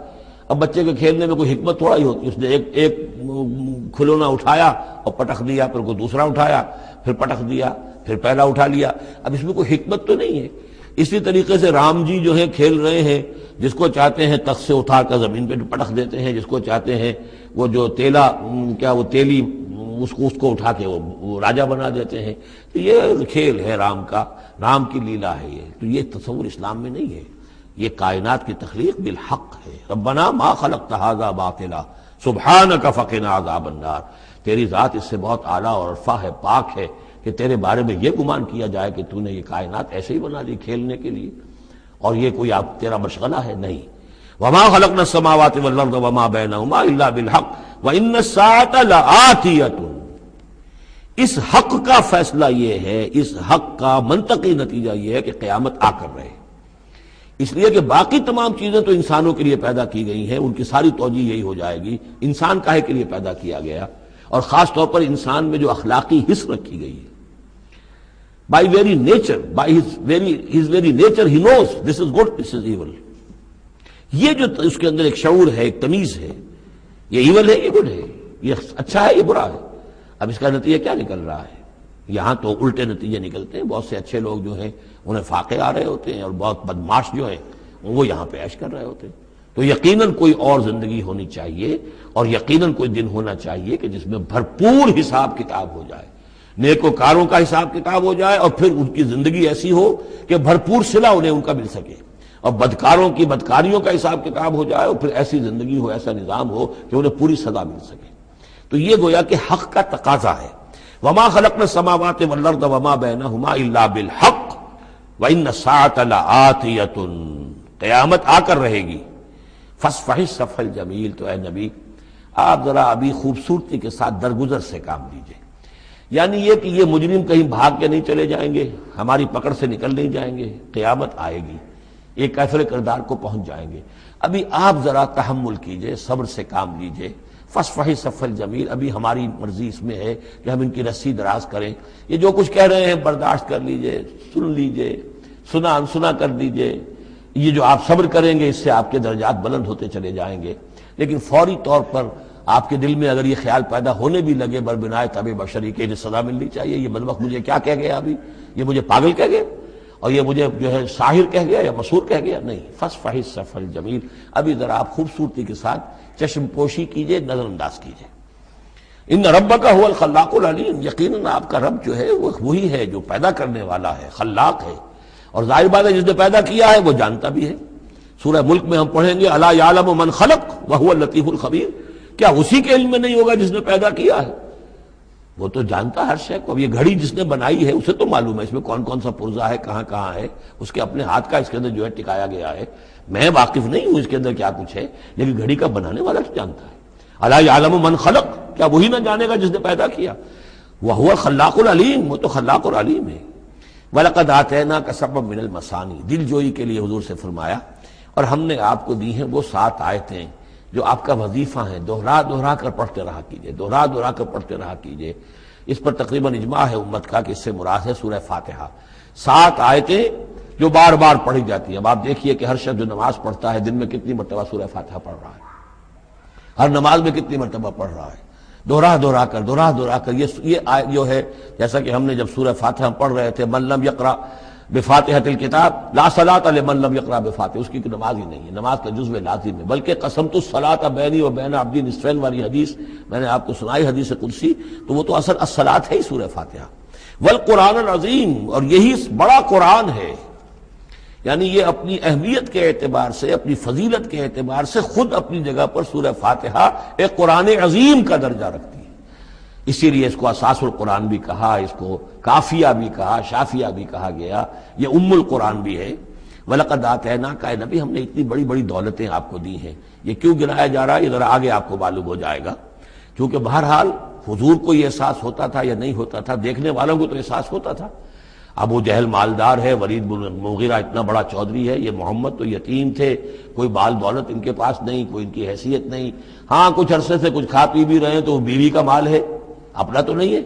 اب بچے کے کھیلنے میں کوئی حکمت تھوڑا ہی ہوتی، اس نے ایک کھلونا اٹھایا اور پٹخ دیا، پھر کوئی دوسرا اٹھایا پھر پٹخ دیا، پھر پہلا اٹھا لیا، اب اس میں کوئی حکمت تو نہیں ہے۔ اسی طریقے سے رام جی جو ہے کھیل رہے ہیں، جس کو چاہتے ہیں تخت سے اٹھا کر زمین پہ پٹخ دیتے ہیں، جس کو چاہتے ہیں وہ جو تیلی اس کو اٹھا کے وہ راجا بنا دیتے ہیں، تو یہ کھیل ہے رام کا، رام کی لیلا ہے یہ، تو یہ تصور اسلام میں نہیں ہے۔ یہ کائنات کی تخلیق بالحق ہے۔ ربنا ما خلقت ھذا باطلا سبحانک فقنا عذاب النار، تیری ذات اس سے بہت اعلیٰ اور عرفہ ہے، پاک ہے کہ تیرے بارے میں یہ گمان کیا جائے کہ تو نے یہ کائنات ایسے ہی بنا دی کھیلنے کے لیے، اور یہ کوئی آپ تیرا مشغلہ ہے، نہیں۔ وما خلقنا السماوات والارض وما بینہما الا بالحق وان الساعۃ لآتیۃ، اس حق کا فیصلہ یہ ہے، اس حق کا منطقی نتیجہ یہ ہے کہ قیامت آ کر رہے، اس لیے کہ باقی تمام چیزیں تو انسانوں کے لیے پیدا کی گئی ہیں، ان کی ساری توجہ یہی ہو جائے گی انسان کاہے کے لیے پیدا کیا گیا، اور خاص طور پر انسان میں جو اخلاقی حص رکھی گئی ہے۔ By very nature, by his very nature he knows this is good this is evil, یہ جو اس کے اندر ایک شعور ہے، ایک تمیز ہے، یہ ایول ہے یہ گڈ ہے، یہ اچھا ہے یہ برا ہے۔ اب اس کا نتیجہ کیا نکل رہا ہے؟ یہاں تو الٹے نتیجے نکلتے ہیں، بہت سے اچھے لوگ جو ہیں انہیں فاقے آ رہے ہوتے ہیں، اور بہت بدماش جو ہیں وہ یہاں پہ عیش کر رہے ہوتے ہیں۔ تو یقیناً کوئی اور زندگی ہونی چاہیے، اور یقیناً کوئی دن ہونا چاہیے کہ جس میں بھرپور حساب کتاب ہو جائے، نیکوکاروں کا حساب کتاب ہو جائے، اور پھر ان کی زندگی ایسی ہو کہ بھرپور صلہ انہیں ان کا مل سکے، اور بدکاروں کی بدکاریوں کا حساب کتاب ہو جائے، اور پھر ایسی زندگی ہو، ایسا نظام ہو کہ انہیں پوری سزا مل سکے۔ تو یہ گویا کہ حق کا تقاضا ہے۔ وما خلقنا السماوات والارض وما بینہما الا بالحق وان الساعۃ لآتیۃ، قیامت آ کر رہے گی۔ فاصفح الصفح الجمیل، تو اے نبی آپ ذرا ابھی خوبصورتی کے ساتھ درگزر سے کام لیجئے، یعنی یہ کہ یہ مجرم کہیں بھاگ کے نہیں چلے جائیں گے، ہماری پکڑ سے نکل نہیں جائیں گے، قیامت آئے گی، ایک کیفر کردار کو پہنچ جائیں گے۔ ابھی آپ ذرا تحمل کیجئے، صبر سے کام لیجئے۔ فاصفح الصفح الجمیل، ابھی ہماری مرضی اس میں ہے کہ ہم ان کی رسی دراز کریں، یہ جو کچھ کہہ رہے ہیں برداشت کر لیجئے، سن لیجئے، سنا انسنا کر دیجئے، یہ جو آپ صبر کریں گے اس سے آپ کے درجات بلند ہوتے چلے جائیں گے. لیکن فوری طور پر آپ کے دل میں اگر یہ خیال پیدا ہونے بھی لگے بربنائے طبع بشری کے انہیں سزا ملنی چاہیے، یہ بدبخت مجھے کیا کہہ گیا، ابھی یہ مجھے پاگل کہہ گیا اور یہ مجھے جو ہے ساحر کہہ گیا یا مسحور کہہ گیا، نہیں. فصفح الصفح الجمیل، ابھی ذرا آپ خوبصورتی کے ساتھ چشم پوشی کیجئے، نظر انداز کیجئے. ان ربک هو الخلاق العلیم، یقیناً آپ کا رب جو ہے وہ وہی ہے جو پیدا کرنے والا ہے، خلاق ہے، اور ظاہر بات ہے جس نے پیدا کیا ہے وہ جانتا بھی ہے. سورہ ملک میں ہم پڑھیں گے الا یعلم من خلق وهو اللطیف الخبیر، کیا اسی کے علم میں نہیں ہوگا جس نے پیدا کیا ہے؟ وہ تو جانتا ہر شے کو. اب یہ گھڑی جس نے بنائی ہے اسے تو معلوم ہے اس میں کون کون سا پرزہ ہے، کہاں کہاں ہے، اس کے اپنے ہاتھ کا اس کے اندر جو ہے ٹکایا گیا ہے. میں واقف نہیں ہوں اس کے اندر کیا کچھ ہے، لیکن گھڑی کا بنانے والا تو جانتا ہے. الا یعلم من خلق، کیا وہی نہ جانے گا جس نے پیدا کیا؟ وهو الخلاق العلیم، وہ تو خلاق اور علیم ہے. وَلَقَدْ آتَيْنَاكَ سَبْعًا مِنَ الْمَثَانِي، دل جوئی کے لیے حضور سے فرمایا اور ہم نے آپ کو دی ہیں وہ 7 آیتیں جو آپ کا وظیفہ ہیں، دوہرا دوہرا کر پڑھتے رہا کیجئے، دوہرا دوہرا کر پڑھتے رہا کیجئے. اس پر تقریباً اجماع ہے امت کا کہ اس سے مراد ہے سورہ فاتحہ. 7 آیتیں جو بار بار پڑھی جاتی ہیں. اب آپ دیکھیے کہ ہر شخص جو نماز پڑھتا ہے دن میں کتنی مرتبہ سورہ فاتحہ پڑھ رہا ہے، ہر نماز میں کتنی مرتبہ پڑھ رہا ہے، دوہرا دوہرا کر. یہ آیت جو ہے، جیسا کہ ہم نے جب سورہ فاتحہ پڑھ رہے تھے، من لم یقرأ بفاتحۃ الکتاب لا صلاۃ لمن لم یقرأ بفاتحہ، اس کی کوئی نماز ہی نہیں ہے، نماز کا جزو لازم ہے. بلکہ قسمت الصلاۃ بینی و بین عبدی نصفین والی حدیث میں نے آپ کو سنائی، حدیث قدسی، تو وہ تو اصل الصلاۃ ہے ہی سورہ فاتحہ. والقرآن العظیم، اور یہی بڑا قرآن ہے. یعنی یہ اپنی اہمیت کے اعتبار سے، اپنی فضیلت کے اعتبار سے خود اپنی جگہ پر سورہ فاتحہ ایک قرآن عظیم کا درجہ رکھتی ہے. اسی لیے اس کو اساس القرآن بھی کہا، اس کو کافیہ بھی کہا، شافیہ بھی کہا گیا، یہ ام القرآن بھی ہے. وَلَقَدْ آتَيْنَاكَ، اے نبی ہم نے اتنی بڑی بڑی دولتیں آپ کو دی ہیں. یہ کیوں گنایا جا رہا ہے یہ ذرا آگے آپ کو معلوم ہو جائے گا، کیونکہ بہرحال حضور کو یہ احساس ہوتا تھا یا نہیں ہوتا تھا، دیکھنے والوں کو تو احساس ہوتا تھا. ابو جہل مالدار ہے، ولید بن مغیرہ اتنا بڑا چودھری ہے، یہ محمد تو یتیم تھے، کوئی مال دولت ان کے پاس نہیں، کوئی ان کی حیثیت نہیں. ہاں کچھ عرصے سے کچھ کھا پی بھی رہے ہیں تو وہ بیوی کا مال ہے، اپنا تو نہیں ہے.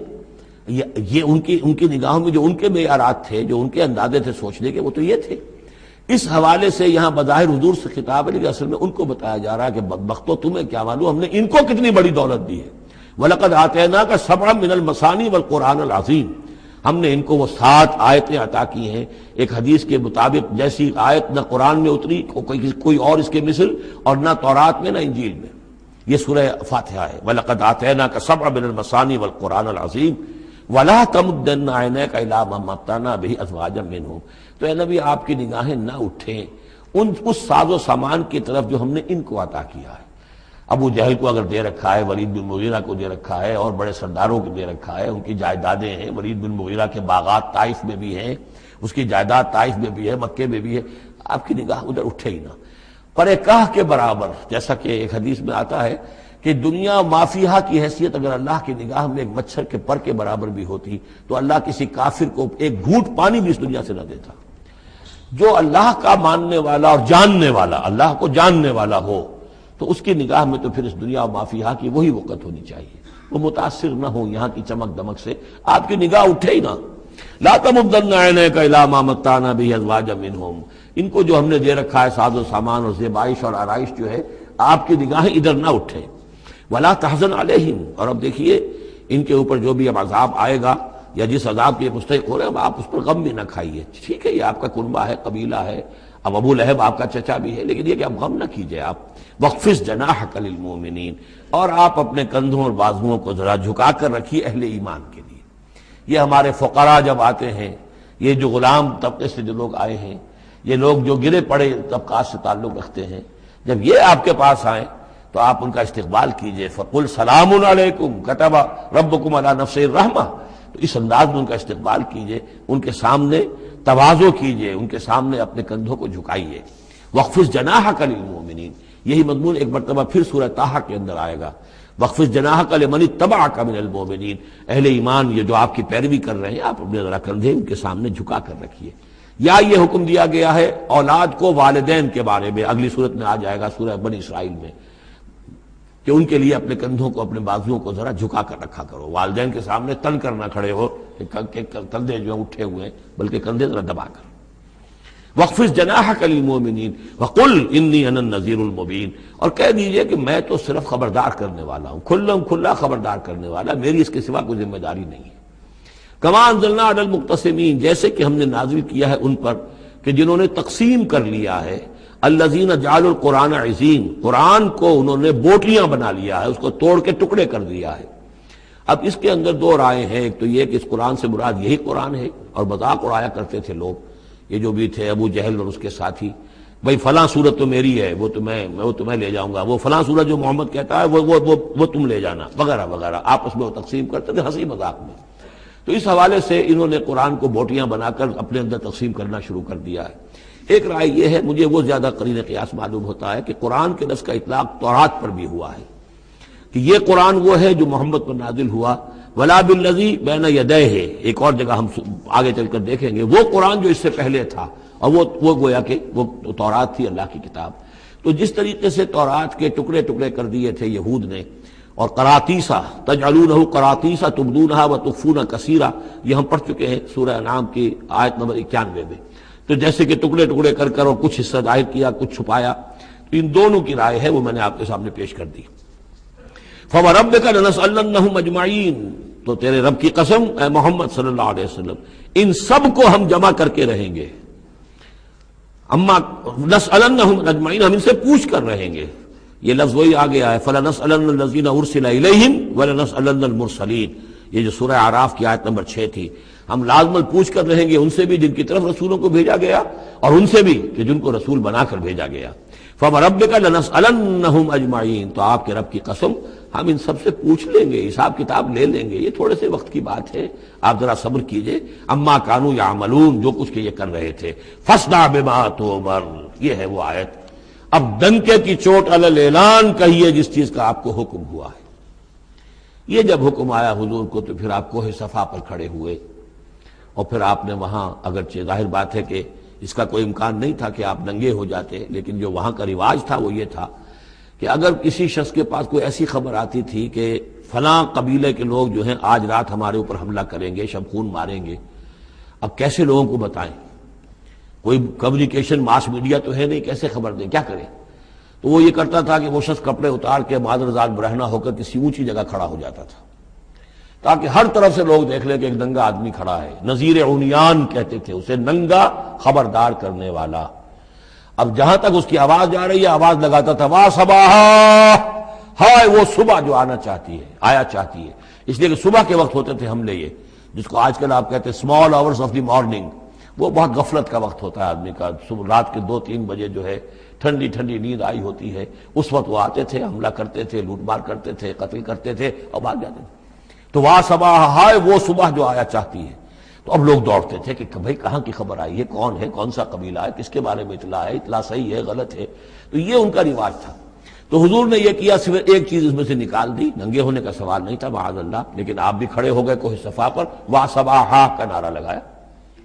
یہ ان کی نگاہوں میں جو ان کے معیارات تھے، جو ان کے اندازے تھے سوچنے کے، وہ تو یہ تھے. اس حوالے سے یہاں بظاہر حضور سے خطاب ہے، لیکن اصل میں ان کو بتایا جا رہا ہے کہ بدبختو تمہیں کیا معلوم ہم نے ان کو کتنی بڑی دولت دی ہے. وَلَقَدْ آتَيْنَاكَ سَبْعًا مِنَ الْمَثَانِي وَالْقُرْآنِ الْعَظِيمِ، ہم نے ان کو وہ 7 آیتیں عطا کی ہیں. ایک حدیث کے مطابق جیسی آیت نہ قرآن میں اتری کوئی اور اس کے مثل، اور نہ تورات میں نہ انجیل میں. یہ سورہ فاتحہ ہے. وَلَقَدْ آتَيْنَاكَ سَبْعًا مِنَ الْمَثَانِي وَالْقُرْآنِ الْعَظِيمِ وَلَا تَمُدَّنَّ عَيْنَيْكَ إِلَىٰ مَا مَتَّعْنَا بِهِ أَزْوَاجًا مِّنْهُمْ، تو اے نبی آپ کی نگاہیں نہ اٹھیں اس ساز و سامان کی طرف جو ہم نے ان کو عطا کیا ہے. ابو جہل کو اگر دے رکھا ہے، ولید بن مغیرہ کو دے رکھا ہے، اور بڑے سرداروں کو دے رکھا ہے، ان کی جائیدادیں ہیں. ولید بن مغیرہ کے باغات طائف میں بھی ہیں، اس کی جائیداد طائف میں بھی ہے، مکے میں بھی ہے. آپ کی نگاہ ادھر اٹھے ہی نہ. پر کاہ کے برابر، جیسا کہ ایک حدیث میں آتا ہے کہ دنیا مافیہا کی حیثیت اگر اللہ کی نگاہ میں ایک مچھر کے پر کے برابر بھی ہوتی تو اللہ کسی کافر کو ایک گھونٹ پانی بھی اس دنیا سے نہ دیتا. جو اللہ کا ماننے والا اور جاننے والا، اللہ کو جاننے والا ہو، تو اس کی نگاہ میں تو پھر اس دنیا و مافیہا کی وہی وقت ہونی چاہیے. وہ متاثر نہ ہو یہاں کی چمک دمک سے، آپ کی نگاہ اٹھے ہی نہ. لا تمدن عینیک الی ما متعنا بہ ازواجا منہم، ان کو جو ہم نے دے رکھا ہے ساز و سامان اور زیبائش اور آرائش جو ہے، آپ کی نگاہیں ادھر نہ اٹھے. ولا تحزن علیہم، اور اب دیکھیے ان کے اوپر جو بھی اب عذاب آئے گا یا جس عذاب کے مستحق ہو رہے ہیں، آپ اس پر غم بھی نہ کھائیے. ٹھیک ہے یہ آپ کا کنبہ ہے، قبیلہ ہے، اب ابو لہب آپ کا چچا بھی ہے، لیکن یہ کہ آپ غم نہ کیجئے. آپ وَاخْفِضْ جَنَاحَكَ لِلْمُؤْمِنِينَ، اور آپ اپنے کندھوں اور بازوؤں کو ذرا جھکا کر رکھیے اہل ایمان کے لیے. یہ ہمارے فقراء جب آتے ہیں، یہ جو غلام طبقے سے جو لوگ آئے ہیں، یہ لوگ جو گرے پڑے طبقات سے تعلق رکھتے ہیں، جب یہ آپ کے پاس آئیں تو آپ ان کا استقبال کیجئے. فَقُلْ سَلَامٌ عَلَيْكُمْ كَتَبَ رَبُّكُمْ عَلَىٰ نَفْسِهِ الرَّحْمَةَ، تو اس انداز میں ان کا استقبال کیجئے، ان کے سامنے تواضع کیجئے، ان کے سامنے اپنے کندھوں کو جھکائیے. وَاخْفِضْ جَنَاحَكَ لِلْمُؤْمِنِينَ، یہی مضمون ایک مرتبہ پھر سورہ طٰہٰ کے اندر آئے گا. وَاخْفِضْ جَنَاحَكَ لِمَنِ اتَّبَعَكَ مِنَ الْمُؤْمِنِينَ، اہل ایمان یہ جو آپ کی پیروی کر رہے ہیں، آپ اپنے ذرا کندھے ان کے سامنے جھکا کر رکھیے. یا یہ حکم دیا گیا ہے اولاد کو والدین کے بارے میں، اگلی صورت میں آ جائے گا سورہ بنی اسرائیل میں، کہ ان کے لیے اپنے کندھوں کو، اپنے بازوؤں کو ذرا جھکا کر رکھا کرو. والدین کے سامنے تن کر نہ کھڑے ہو کہ کندھے جو اٹھے ہوئے ہیں، بلکہ کندھے ذرا دبا کر. وَاخْفِضْ جَنَاحَكَ لِلْمُؤْمِنِينَ وَقُلْ إِنِّي أَنَا النَّذِيرُ الْمُبِينُ، اور کہہ دیجئے کہ میں تو صرف خبردار کرنے والا ہوں، کھلا خبردار کرنے والا، میری اس کے سوا کوئی ذمہ داری نہیں ہے۔ کما انزلنا علی المقتسمین، جیسے کہ ہم نے نازل کیا ہے ان پر کہ جنہوں نے تقسیم کر لیا ہے، الذین جعلوا القرآن عظیم، قرآن کو انہوں نے بوٹیاں بنا لیا ہے، اس کو توڑ کے ٹکڑے کر دیا ہے۔ اب اس کے اندر دو رائے ہیں، ایک تو یہ کہ اس قرآن سے مراد یہی قرآن ہے، اور مذاق اڑایا کرتے تھے لوگ، یہ جو بھی تھے ابو جہل اور اس کے ساتھی، بھئی فلاں سورت تو میری ہے، وہ تمہیں لے جاؤں گا، وہ فلاں سورت جو محمد کہتا ہے وہ تم لے جانا، وغیرہ وغیرہ، آپس میں وہ تقسیم کرتے تھے ہنسی مذاق میں۔ تو اس حوالے سے انہوں نے قرآن کو بوٹیاں بنا کر اپنے اندر تقسیم کرنا شروع کر دیا ہے۔ ایک رائے یہ ہے، مجھے وہ زیادہ قرین قیاس معلوم ہوتا ہے کہ قرآن کے لفظ کا اطلاق تورات پر بھی ہوا ہے، کہ یہ قرآن وہ ہے جو محمد پر نازل ہوا، ولا بالذی بین یدیہ، ایک اور جگہ ہم آگے چل کر دیکھیں گے، وہ قرآن جو اس سے پہلے تھا، اور وہ گویا کہ وہ تورات تھی، اللہ کی کتاب۔ تو جس طریقے سے تورات کے ٹکڑے ٹکڑے کر دیے تھے یہود نے، اور قراطیسا تجعلونہ قراطیسا تبدونہا وتخفون کثیرا، یہ ہم پڑھ چکے ہیں سورہ انعام کی آیت نمبر 91 میں۔ تو جیسے کہ ٹکڑے ٹکڑے کر کر اور کچھ حصہ ظاہر کیا، کچھ چھپایا، تو ان دونوں کی رائے ہے، وہ میں نے آپ کے سامنے پیش کر دی۔ فَوَرَبِّكَ لَنَسْأَلَنَّهُمْ أَجْمَعِينَ، تو تیرے رب کی قسم اے محمد صلی اللہ علیہ وسلم، ان سب کو ہم جمع کر کے رہیں گے۔ اما نسألنہم اجمعین، ہم ان سے پوچھ کر رہیں گے، یہ لفظ وہی آ گیا ہے، فَلَنَسْأَلَنَّ الَّذِينَ أُرْسِلَ إِلَيْهِمْ وَلَنَسْأَلَنَّ الْمُرْسَلِينَ، یہ جو سورہ اعراف کی آیت نمبر 6 تھی، ہم لازماً پوچھ کر رہیں گے ان سے بھی جن کی طرف رسولوں کو بھیجا گیا، اور ان سے بھی کہ جن کو رسول بنا کر بھیجا گیا۔ فَوَرَبِّكَ لَنَسْأَلَنَّهُمْ أَجْمَعِينَ، تو آپ کے رب کی قسم ہم ان سب سے پوچھ لیں گے، حساب کتاب لے لیں گے، یہ تھوڑے سے وقت کی بات ہے، آپ ذرا صبر کیجئے۔ اما کانوا یعملون، جو کچھ کہ یہ کر رہے تھے، فاصدع بما تؤمر، یہ ہے وہ آیت۔ اب ڈنکے کی چوٹ علی الاعلان کہیے جس چیز کا آپ کو حکم ہوا ہے۔ یہ جب حکم آیا حضور کو تو پھر آپ کوہ صفا پر کھڑے ہوئے، اور پھر آپ نے وہاں، اگرچہ ظاہر بات ہے کہ اس کا کوئی امکان نہیں تھا کہ آپ ننگے ہو جاتے، لیکن جو وہاں کا رواج تھا وہ یہ تھا کہ اگر کسی شخص کے پاس کوئی ایسی خبر آتی تھی کہ فلاں قبیلے کے لوگ جو ہیں آج رات ہمارے اوپر حملہ کریں گے، شب خون ماریں گے، اب کیسے لوگوں کو بتائیں، کوئی کمیونیکیشن ماس میڈیا تو ہے نہیں، کیسے خبر دیں، کیا کریں؟ تو وہ یہ کرتا تھا کہ وہ شخص کپڑے اتار کے معذرزاد برہنہ ہو کر کسی اونچی جگہ کھڑا ہو جاتا تھا، تاکہ ہر طرف سے لوگ دیکھ لیں کہ ایک ننگا آدمی کھڑا ہے، نذیر عمیان کہتے تھے اسے، ننگا خبردار کرنے والا۔ اب جہاں تک اس کی آواز جا رہی ہے، آواز لگاتا تھا وا صباحا، ہائے وہ صبح جو آنا چاہتی ہے، آیا چاہتی ہے، اس لیے کہ صبح کے وقت ہوتے تھے حملے، یہ جس کو آج کل آپ کہتے ہیں small hours of the morning, وہ بہت غفلت کا وقت ہوتا ہے آدمی کا، صبح رات کے 2-3 بجے جو ہے ٹھنڈی ٹھنڈی نیند آئی ہوتی ہے، اس وقت وہ آتے تھے، حملہ کرتے تھے، لوٹ مار کرتے تھے، قتل کرتے تھے اور بھاگ جاتے تھے۔ تو وا صباح، ہائے وہ صبح جو آیا چاہتی ہے۔ تو اب لوگ دوڑتے تھے کہ بھائی کہاں کی خبر آئی ہے، کون ہے، کون سا قبیلہ ہے، کس کے بارے میں اطلاع ہے، اطلاع صحیح ہے غلط ہے۔ تو یہ ان کا رواج تھا۔ تو حضور نے یہ کیا، صرف ایک چیز اس میں سے نکال دی، ننگے ہونے کا سوال نہیں تھا معاذ اللہ، لیکن آپ بھی کھڑے ہو گئے کوہ صفا پر، وا صباحا کا نعرہ لگایا۔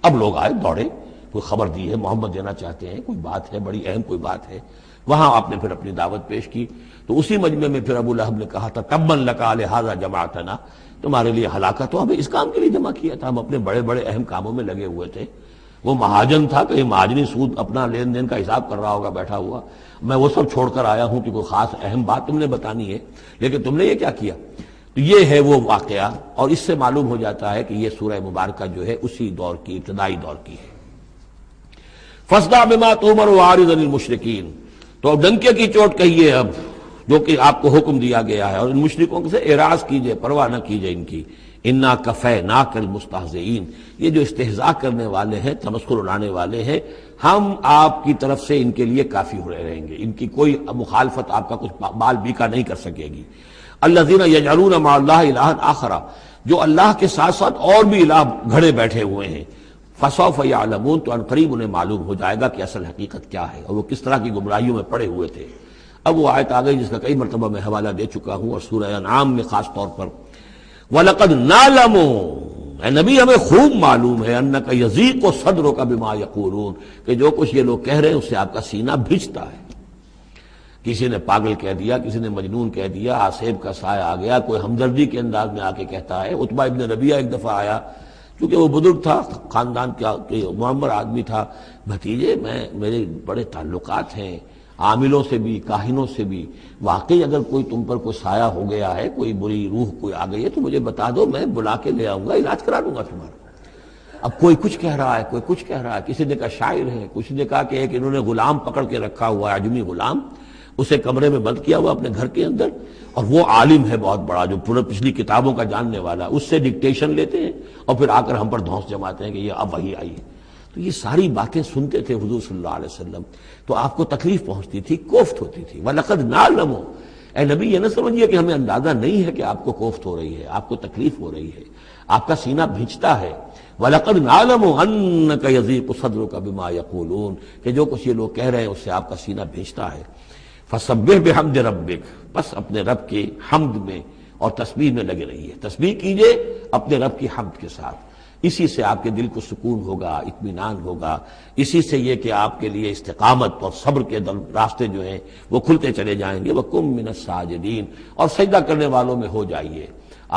اب لوگ آئے، دوڑے، کوئی خبر دی ہے، محمد دینا چاہتے ہیں، کوئی بات ہے، بڑی اہم کوئی بات ہے۔ وہاں آپ نے پھر اپنی دعوت پیش کی۔ تو اسی مجمع میں پھر ابو لہب نے کہا تھا تبا لک لہذا جمعتنا، تمہارے لیے ہلاکت ہو، ہمیں اس کام کے لیے جمع کیا تھا، ہم اپنے بڑے بڑے اہم کاموں میں لگے ہوئے تھے۔ وہ مہاجن تھا، کہیں مہاجنی سود اپنا لین دین کا حساب کر رہا ہوگا بیٹھا ہوا، میں وہ سب چھوڑ کر آیا ہوں کہ کوئی خاص اہم بات تم نے بتانی ہے، لیکن تم نے یہ کیا کیا؟ تو یہ ہے وہ واقعہ، اور اس سے معلوم ہو جاتا ہے کہ یہ سورہ مبارکہ جو ہے اسی دور کی، ابتدائی دور کی ہے۔ فاصدع بما تؤمر واعرض عن المشرکین، تو اب ڈنکے کی چوٹ کہیے اب جو کہ آپ کو حکم دیا گیا ہے، اور ان مشرکوں سے اعراض کیجئے، پرواہ نہ کیجئے ان کی۔ انا کفیناک المستہزئین، یہ جو استہزاء کرنے والے ہیں، تمسخر اڑانے والے ہیں، ہم آپ کی طرف سے ان کے لیے کافی ہو رہیں گے، ان کی کوئی مخالفت آپ کا کچھ بال بیکا نہیں کر سکے گی۔ الذین یجعلون مع اللہ الہا آخر، جو اللہ کے ساتھ ساتھ اور بھی الہ گھڑے بیٹھے ہوئے ہیں، فسوف یعلمون، تو عنقریب انہیں معلوم ہو جائے گا کہ اصل حقیقت کیا ہے اور وہ کس طرح کی گمراہیوں میں پڑے ہوئے تھے۔ اب وہ آیت آ گئی جس کا کئی مرتبہ میں حوالہ دے چکا ہوں، اور سورہ انعام میں خاص طور پر وَلَقَدْ نَعْلَمُ، اے نبی ہمیں خوب معلوم ہے، اَنَّكَ يَضِيقُ صَدْرُكَ بِمَا يَقُولُونَ، کہ جو کچھ یہ لوگ کہہ رہے ہیں اس سے آپ کا سینہ بھجتا ہے۔ کسی نے پاگل کہہ دیا، کسی نے مجنون کہہ دیا، آصیب کا سایہ آ گیا، کوئی ہمدردی کے انداز میں آ کے کہتا ہے۔ عتبہ ابن ربیعہ ایک دفعہ آیا چونکہ وہ بزرگ تھا، خاندان کا معمر آدمی تھا، بھتیجے میرے بڑے تعلقات ہیں عاملوں سے بھی، کاہنوں سے بھی، واقعی اگر کوئی تم پر کوئی سایہ ہو گیا ہے، کوئی بری روح کوئی آ گئی ہے تو مجھے بتا دو، میں بلا کے لے آؤں گا، علاج کرا دوں گا تمہارا۔ اب کوئی کچھ کہہ رہا ہے، کوئی کچھ کہہ رہا ہے، کسی نے کہا شاعر ہے، کسی نے کہا کہ ایک انہوں نے غلام پکڑ کے رکھا ہوا ہے، عجمی غلام، اسے کمرے میں بند کیا ہوا اپنے گھر کے اندر، اور وہ عالم ہے بہت بڑا جو پورے پچھلی کتابوں کا جاننے والا، اس سے ڈکٹیشن لیتے ہیں اور پھر آ کر ہم پر دھونس جماتے ہیں کہ یہ اب وہی آئی ہے۔ تو یہ ساری باتیں سنتے تھے حضور صلی اللہ علیہ وسلم، تو آپ کو تکلیف پہنچتی تھی، کوفت ہوتی تھی۔ وَلَقَدْ نَعْلَمُ، اے نبی یہ نہ سمجھیے کہ ہمیں اندازہ نہیں ہے کہ آپ کو کوفت ہو رہی ہے، آپ کو تکلیف ہو رہی ہے، آپ کا سینہ بھیجتا ہے۔ وَلَقَدْ نَعْلَمُ أَنَّكَ يَضِيقُ صَدْرُكَ بِمَا يَقُولُونَ، کہ جو کچھ یہ لوگ کہہ رہے ہیں اس سے آپ کا سینہ بھیجتا ہے۔ فَسَبِّحْ بِحَمْدِ رَبِّكَ، بس اپنے رب کے حمد میں اور تسبیح میں لگے رہیے، تسبیح کیجئے اپنے رب کی حمد کے ساتھ، اسی سے آپ کے دل کو سکون ہوگا، اطمینان ہوگا، اسی سے یہ کہ آپ کے لیے استقامت اور صبر کے راستے جو ہیں وہ کھلتے چلے جائیں گے۔ وَقُم مِّنَ السَّاجِدِينَ، اور سجدہ کرنے والوں میں ہو جائیے،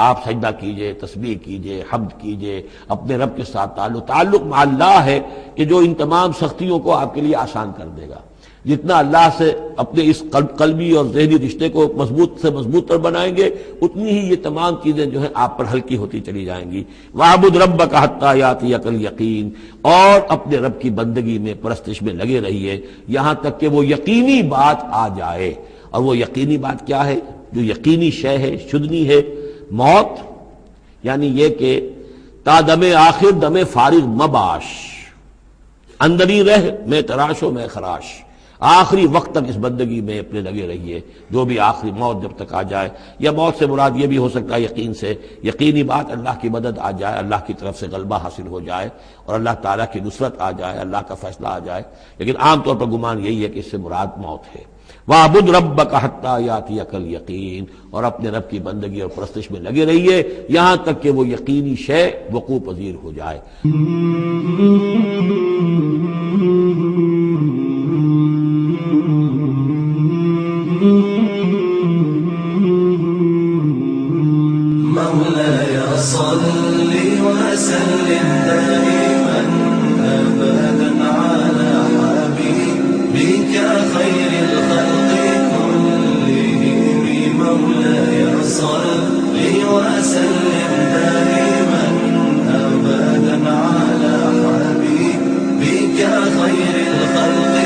آپ سجدہ کیجئے، تسبیح کیجئے، حمد کیجئے، اپنے رب کے ساتھ تعلق مع اللہ ہے کہ جو ان تمام سختیوں کو آپ کے لیے آسان کر دے گا۔ جتنا اللہ سے اپنے اس قلبی اور ذہنی رشتے کو مضبوط سے مضبوط تر بنائیں گے، اتنی ہی یہ تمام چیزیں جو ہیں آپ پر ہلکی ہوتی چلی جائیں گی۔ وَاعْبُدْ رَبَّكَ حَتَّىٰ يَأْتِيَكَ الْيَقِينُ، اور اپنے رب کی بندگی میں، پرستش میں لگے رہیے یہاں تک کہ وہ یقینی بات آ جائے۔ اور وہ یقینی بات کیا ہے؟ جو یقینی شے ہے، شدنی ہے، موت، یعنی یہ کہ تا دم آخر دم فارغ مباش، اندری رہ میں تراش و میں خراش، آخری وقت تک اس بندگی میں اپنے لگے رہیے، جو بھی آخری موت جب تک آ جائے، یا موت سے مراد یہ بھی ہو سکتا ہے یقین سے، یقینی بات اللہ کی مدد آ جائے، اللہ کی طرف سے غلبہ حاصل ہو جائے اور اللہ تعالیٰ کی نصرت آ جائے، اللہ کا فیصلہ آ جائے، لیکن عام طور پر گمان یہی ہے کہ اس سے مراد موت ہے۔ وَاعْبُدْ رَبَّكَ حَتَّىٰ يَأْتِيَكَ الْيَقِينُ، اور اپنے رب کی بندگی اور پرستش میں لگے رہیے یہاں تک کہ وہ یقینی شے وقوع پذیر ہو جائے۔ مولاي صل وسلم دائما أبدا على حبيبك خير الخلق كلهم، مولاي صل وسلم دائما أبدا على حبيبك خير الخلق